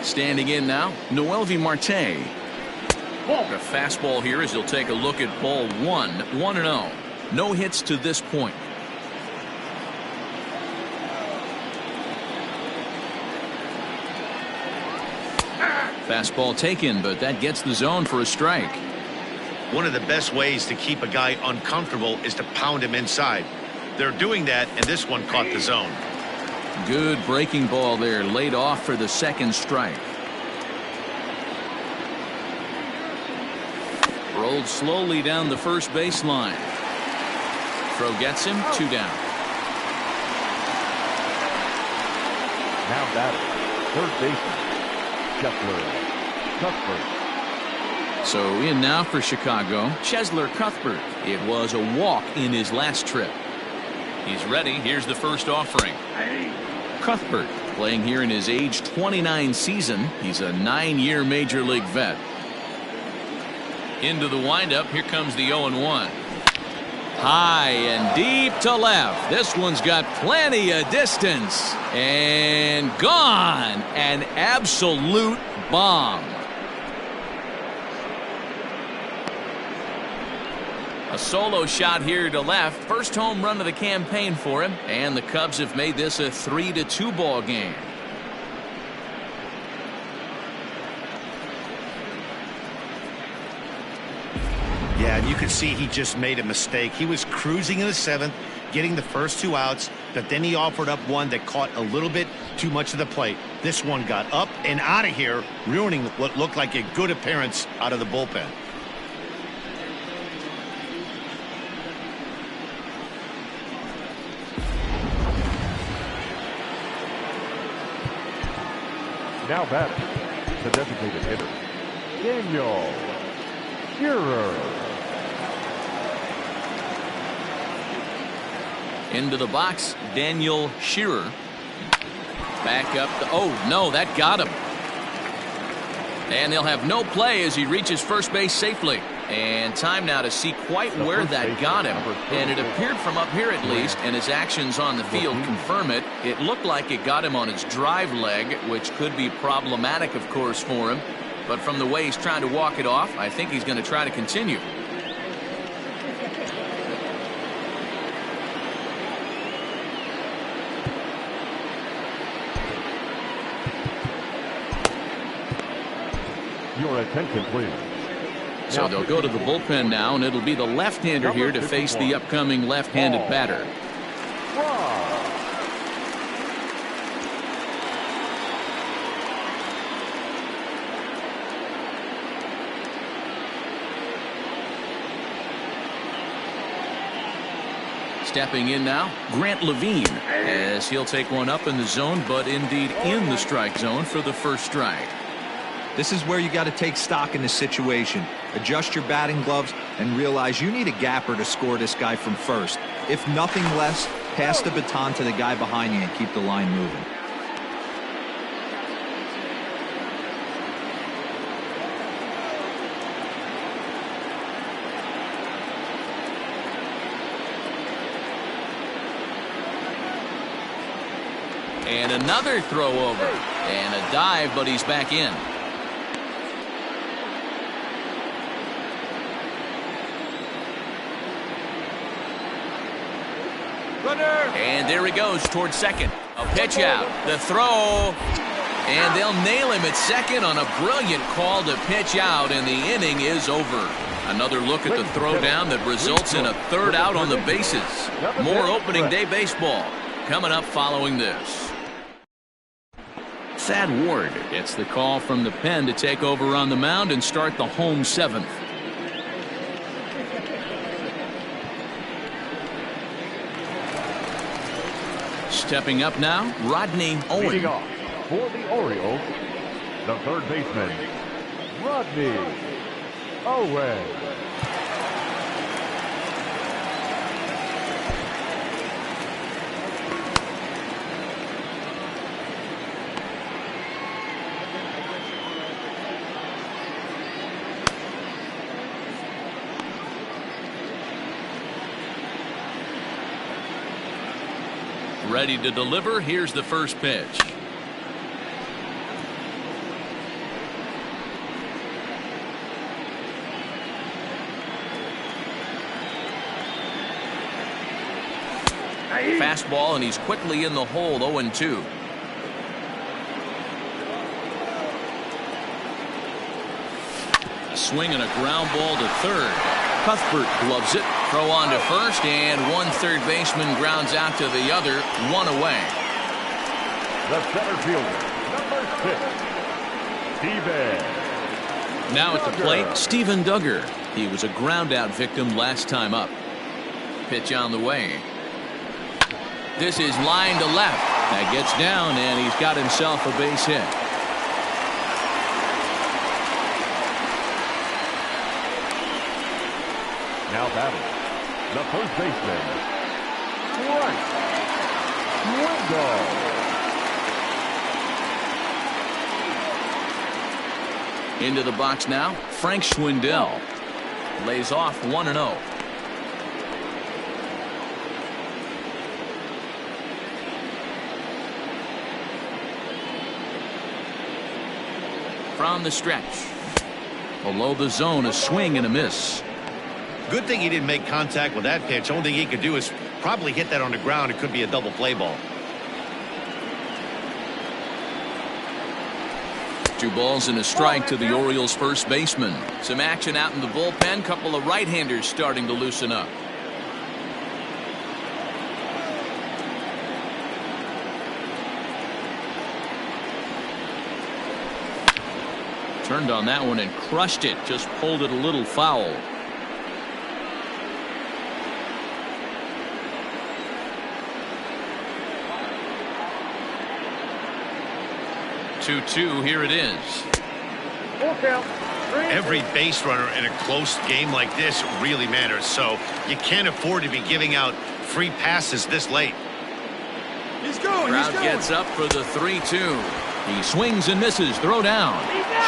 Standing in now, Noelvi Marte. A fastball here as he'll take a look at ball 1, 1-0. No hits to this point. Fastball taken, but that gets the zone for a strike. One of the best ways to keep a guy uncomfortable is to pound him inside. They're doing that, and this one caught the zone. Good breaking ball there, laid off for the second strike. Rolled slowly down the first baseline. Throw gets him, 2 down. Now batting, third baseman, Cuthbert. So in now for Chicago, Chesler Cuthbert. It was a walk in his last trip. He's ready. Here's the first offering. Cuthbert playing here in his age 29 season. He's a 9-year major league vet. Into the windup. Here comes the 0-1. High and deep to left. This one's got plenty of distance. And gone. An absolute bomb. A solo shot here to left. First home run of the campaign for him. And the Cubs have made this a 3-2 ball game. Yeah, and you can see he just made a mistake. He was cruising in the 7th, getting the first 2 outs, but then he offered up one that caught a little bit too much of the plate. This one got up and out of here, ruining what looked like a good appearance out of the bullpen. Now batting, the designated hitter, Daniel Shearer. Into the box, Daniel Shearer. Back up. Oh, no, that got him. And they'll have no play as he reaches first base safely. And time now to see quite where that got him. And it appeared from up here at least, and his actions on the field confirm it. It looked like it got him on his drive leg, which could be problematic, of course, for him. But from the way he's trying to walk it off, I think he's going to try to continue. Your attention, please. So they'll go to the bullpen now, and it'll be the left-hander here to face the upcoming left-handed batter. Stepping in now, Grant Levine, as he'll take one up in the zone, but indeed in the strike zone for the first strike. This is where you got to take stock in the situation. Adjust your batting gloves and realize you need a gapper to score this guy from first. If nothing less, pass the baton to the guy behind you and keep the line moving. And another throw over. And a dive, but he's back in. And there he goes towards second. A pitch out. The throw. And they'll nail him at second on a brilliant call to pitch out, and the inning is over. Another look at the throw down that results in a third out on the bases. More opening day baseball coming up following this. Thad Ward gets the call from the pen to take over on the mound and start the home seventh. Stepping up now, Rodney Owen. Leading off for the Orioles, the third baseman, Rodney Owen. Ready to deliver. Here's the first pitch. Fastball, and he's quickly in the hole. 0-2. A swing and a ground ball to third. Cuthbert gloves it. Throw on to first, and one third baseman grounds out to the other. One away. The center fielder, number 6, Steven. Now at the plate, Steven Duggar. He was a ground out victim last time up. Pitch on the way. This is line to left. That gets down, and he's got himself a base hit. Now batting, the first baseman, Frank Schwindel. Into the box now, Frank Schwindel. Lays off 1-0. From the stretch. Below the zone, a swing and a miss. Good thing he didn't make contact with that pitch. Only thing he could do is probably hit that on the ground. It could be a double play ball. 2 balls and a strike to the Orioles first baseman. Some action out in the bullpen. Couple of right-handers starting to loosen up. Turned on that one and crushed it. Just pulled it a little foul. Two, here it is. Full count. Every base runner in a close game like this really matters, so you can't afford to be giving out free passes this late. Crowd gets up for the 3-2. He swings and misses. Throw down.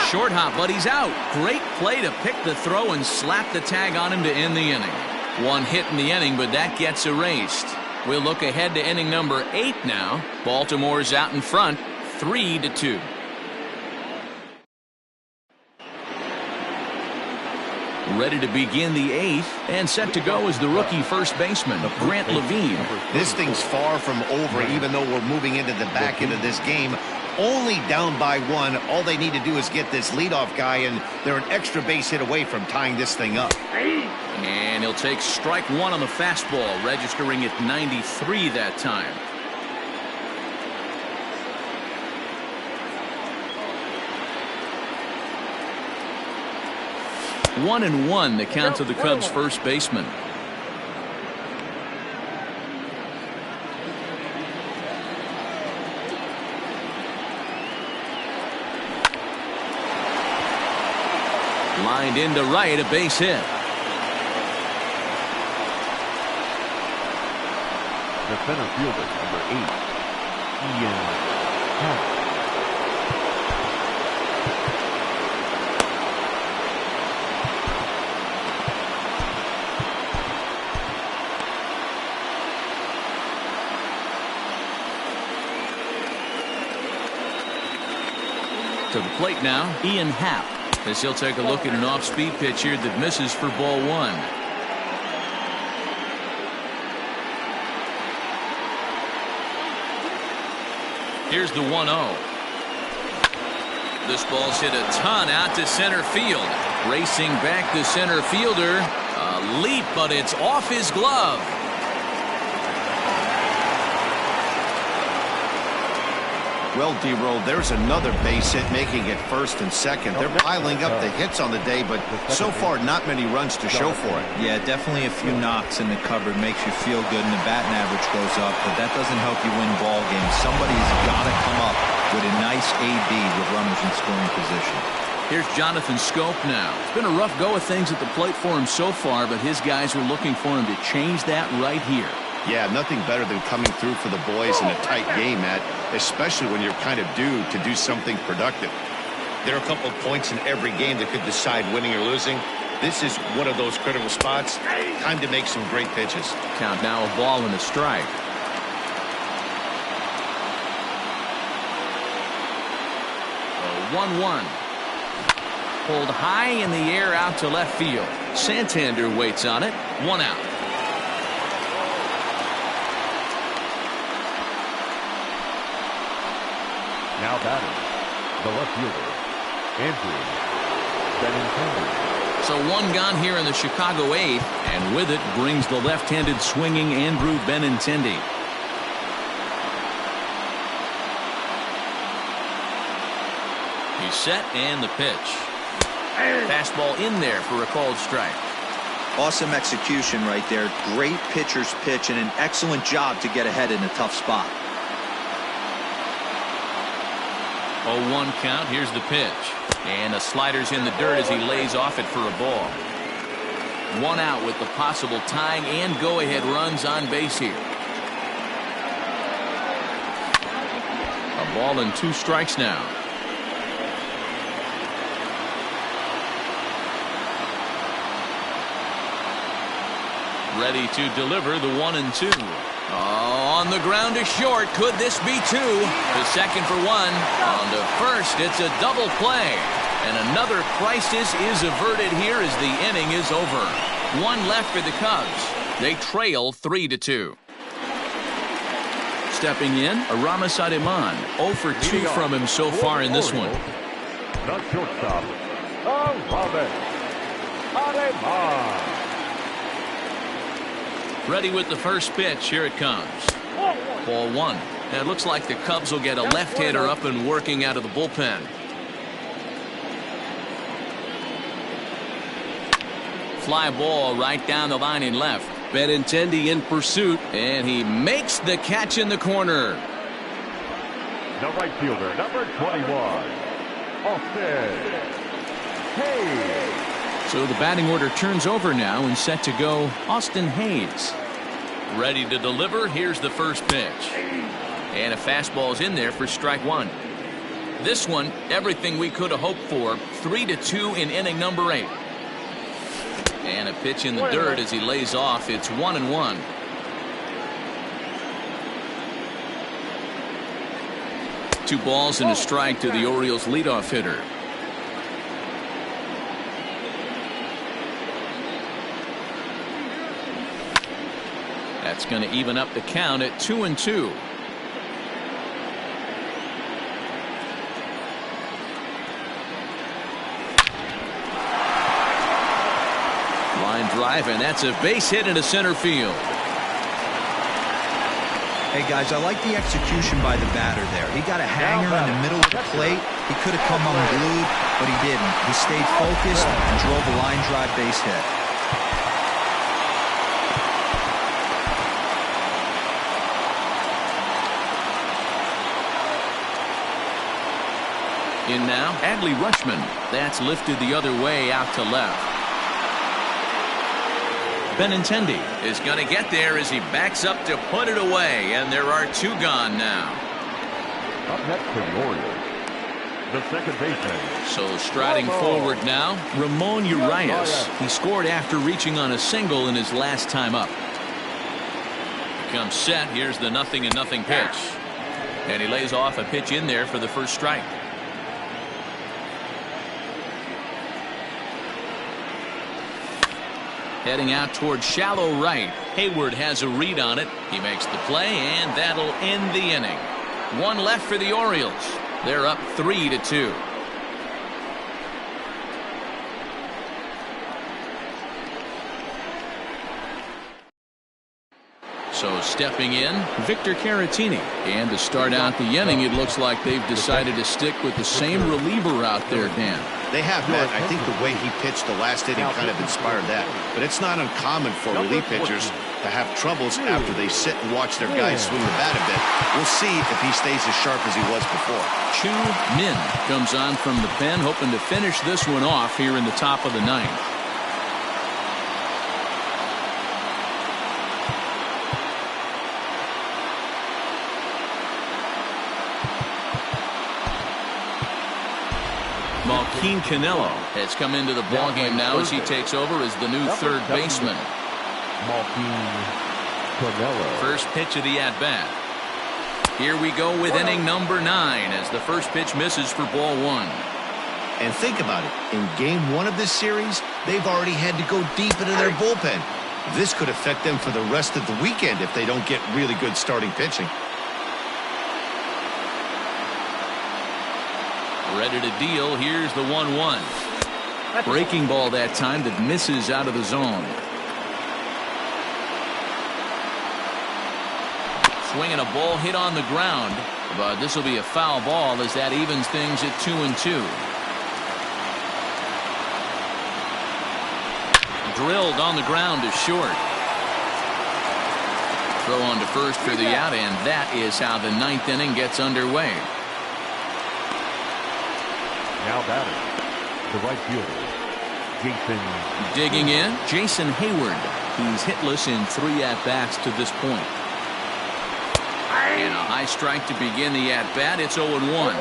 Short hop, but he's out. Great play to pick the throw and slap the tag on him to end the inning. One hit in the inning, but that gets erased. We'll look ahead to inning number 8 now. Baltimore's out in front, 3-2. Ready to begin the 8th, and set to go is the rookie first baseman, Grant Levine. This thing's far from over, even though we're moving into the back end of this game. Only down by 1. All they need to do is get this leadoff guy, and they're an extra base hit away from tying this thing up. And he'll take strike 1 on the fastball, registering at 93 that time. 1-1 the count to the Cubs first baseman. Lined into right, a base hit. The center fielder, number 8, Ian. To the plate now, Ian Happ, as he'll take a look at an off-speed pitch here that misses for ball 1. Here's the 1-0. This ball's hit a ton out to center field. Racing back the center fielder. A leap, but it's off his glove. Well, D-Roll, there's another base hit, making it first and second. They're piling up the hits on the day, but so far not many runs to show for it. Yeah, definitely a few knocks in the cupboard makes you feel good, and the batting average goes up, but that doesn't help you win ball games. Somebody's got to come up with a nice AB with runners in scoring position. Here's Jonathan Scope now. It's been a rough go of things at the plate for him so far, but his guys are looking for him to change that right here. Yeah, nothing better than coming through for the boys in a tight game, Matt, especially when you're kind of due to do something productive. There are a couple of points in every game that could decide winning or losing. This is one of those critical spots. Time to make some great pitches. Count now, a ball and a strike. A 1-1. Pulled high in the air out to left field. Santander waits on it. 1 out. Now batting, the left fielder, Andrew Benintendi. So 1 gone here in the Chicago 8th, and with it brings the left-handed swinging Andrew Benintendi. He's set, and the pitch. Fastball in there for a called strike. Awesome execution right there. Great pitcher's pitch and an excellent job to get ahead in a tough spot. 0-1 count. Here's the pitch. And the slider's in the dirt as he lays off it for a ball. 1 out with the possible tying and go-ahead runs on base here. A ball and 2 strikes now. Ready to deliver the 1-2. Oh, on the ground to short. Could this be 2? The second for 1. On to first, it's a double play. And another crisis is averted here as the inning is over. 1 left for the Cubs. They trail 3-2. Stepping in, Aramis Ademan. 0 for 2 from him so far in this one. The shortstop, Aramis Ademan. Ready with the first pitch. Here it comes. Ball 1. And it looks like the Cubs will get a left-hander up and working out of the bullpen. Fly ball right down the line in left. Benintendi in pursuit, and he makes the catch in the corner. The right fielder, number 21, Austin Hayes. So the batting order turns over now and set to go Austin Hayes. Ready to deliver. Here's the first pitch. And a fastball's in there for strike 1. This one, everything we could have hoped for. 3-2 in inning number 8. And a pitch in the dirt as he lays off. It's 1-1. Two balls and a strike to the Orioles leadoff hitter. That's going to even up the count at 2-2. Line drive, and that's a base hit into center field. Hey guys, I like the execution by the batter there. He got a hanger in the middle of the plate. He could have come unglued, but he didn't. He stayed focused and drove a line drive base hit. In now, Adley Rutschman. That's lifted the other way out to left. Benintendi is going to get there as he backs up to put it away, and there are 2 gone now. Up next for the Orioles, the second baseman. So striding forward now, Ramon Urias. He scored after reaching on a single in his last time up. Comes set. Here's the 0-0 pitch. And he lays off a pitch in there for the first strike. Heading out toward shallow right. Hayward has a read on it. He makes the play, and that'll end the inning. 1 left for the Orioles. They're up 3-2. So stepping in, Victor Caratini. And to start out the inning, it looks like they've decided to stick with the same reliever out there, Dan. They have, Matt. I think the way he pitched the last inning kind of inspired that. But it's not uncommon for relief pitchers to have troubles after they sit and watch their guys swing the bat a bit. We'll see if he stays as sharp as he was before. Chu Min comes on from the pen, hoping to finish this one off here in the top of the 9th. Malquin Canelo has come into the ballgame now as he takes over as the new third baseman. Malquin Canelo. First pitch of the at-bat. Here we go with inning number 9 as the first pitch misses for ball 1. And think about it. In game 1 of this series, they've already had to go deep into their bullpen. This could affect them for the rest of the weekend if they don't get really good starting pitching. Ready to deal. Here's the 1-1. Breaking ball that time that misses out of the zone. Swinging a ball hit on the ground, but this will be a foul ball as that evens things at 2-2. Drilled on the ground to short. Throw on to first for the out, and that is how the 9th inning gets underway. Now batting, the right fielder, Jason. Digging in, Jason Hayward. He's hitless in 3 at-bats to this point. And a high strike to begin the at-bat. It's 0-1.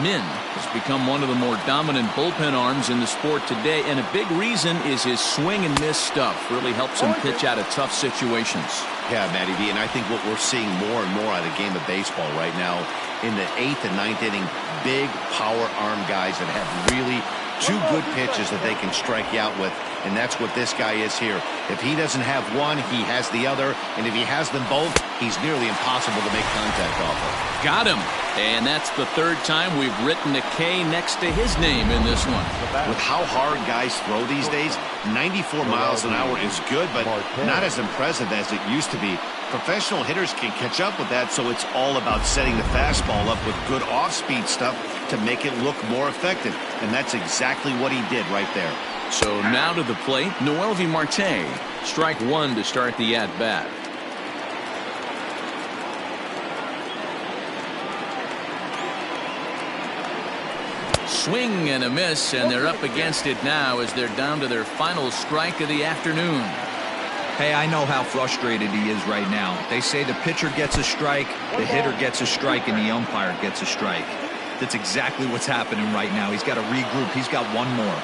Min has become one of the more dominant bullpen arms in the sport today, and a big reason is his swing and miss stuff. Really helps him pitch out of tough situations. Yeah, Matty B, and I think what we're seeing more and more out of the game of baseball right now in the 8th and 9th inning, big power arm guys that have really 2 good pitches that they can strike you out with, and that's what this guy is here. If he doesn't have one, he has the other, and if he has them both, he's nearly impossible to make contact off of. Got him. And that's the 3rd time we've written a K next to his name in this one. With how hard guys throw these days, 94 miles an hour is good, but not as impressive as it used to be. Professional hitters can catch up with that, so it's all about setting the fastball up with good off-speed stuff to make it look more effective, and that's exactly what he did right there. So now to the plate, Noelvi Marte. Strike 1 to start the at-bat. Swing and a miss, and they're up against it now as they're down to their final strike of the afternoon. Hey, I know how frustrated he is right now. They say the pitcher gets a strike, the hitter gets a strike, and the umpire gets a strike. That's exactly what's happening right now. He's got to regroup. He's got one more.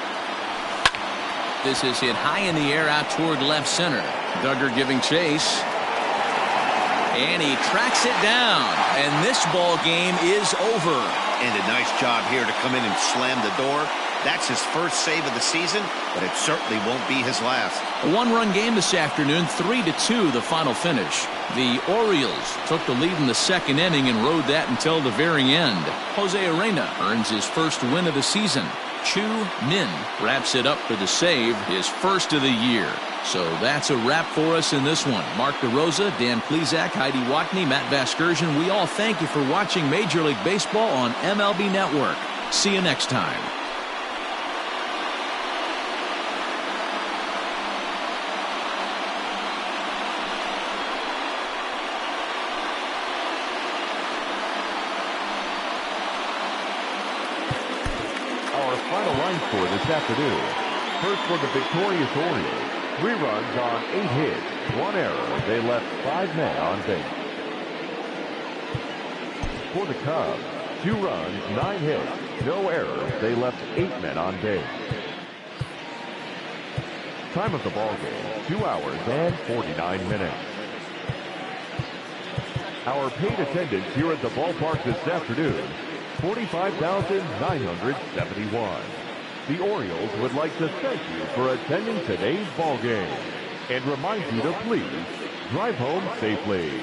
This is hit high in the air out toward left center. Duggar giving chase. And he tracks it down. And this ball game is over. And a nice job here to come in and slam the door. That's his first save of the season, but it certainly won't be his last. A 1-run game this afternoon, 3-2 the final finish. The Orioles took the lead in the 2nd inning and rode that until the very end. Jose Arena earns his first win of the season. Chu Min wraps it up for the save, his first of the year. So that's a wrap for us in this one. Mark DeRosa, Dan Plezak, Heidi Watney, Matt Vasgersian, we all thank you for watching Major League Baseball on MLB Network. See you next time. combined score this afternoon. First for the victorious Orioles. 3 runs on 8 hits, 1 error. They left 5 men on base. For the Cubs, 2 runs, 9 hits, no errors. They left 8 men on base. Time of the ball game, 2 hours and 49 minutes. Our paid attendance here at the ballpark this afternoon, 45,971. The Orioles would like to thank you for attending today's ball game and remind you to please drive home safely.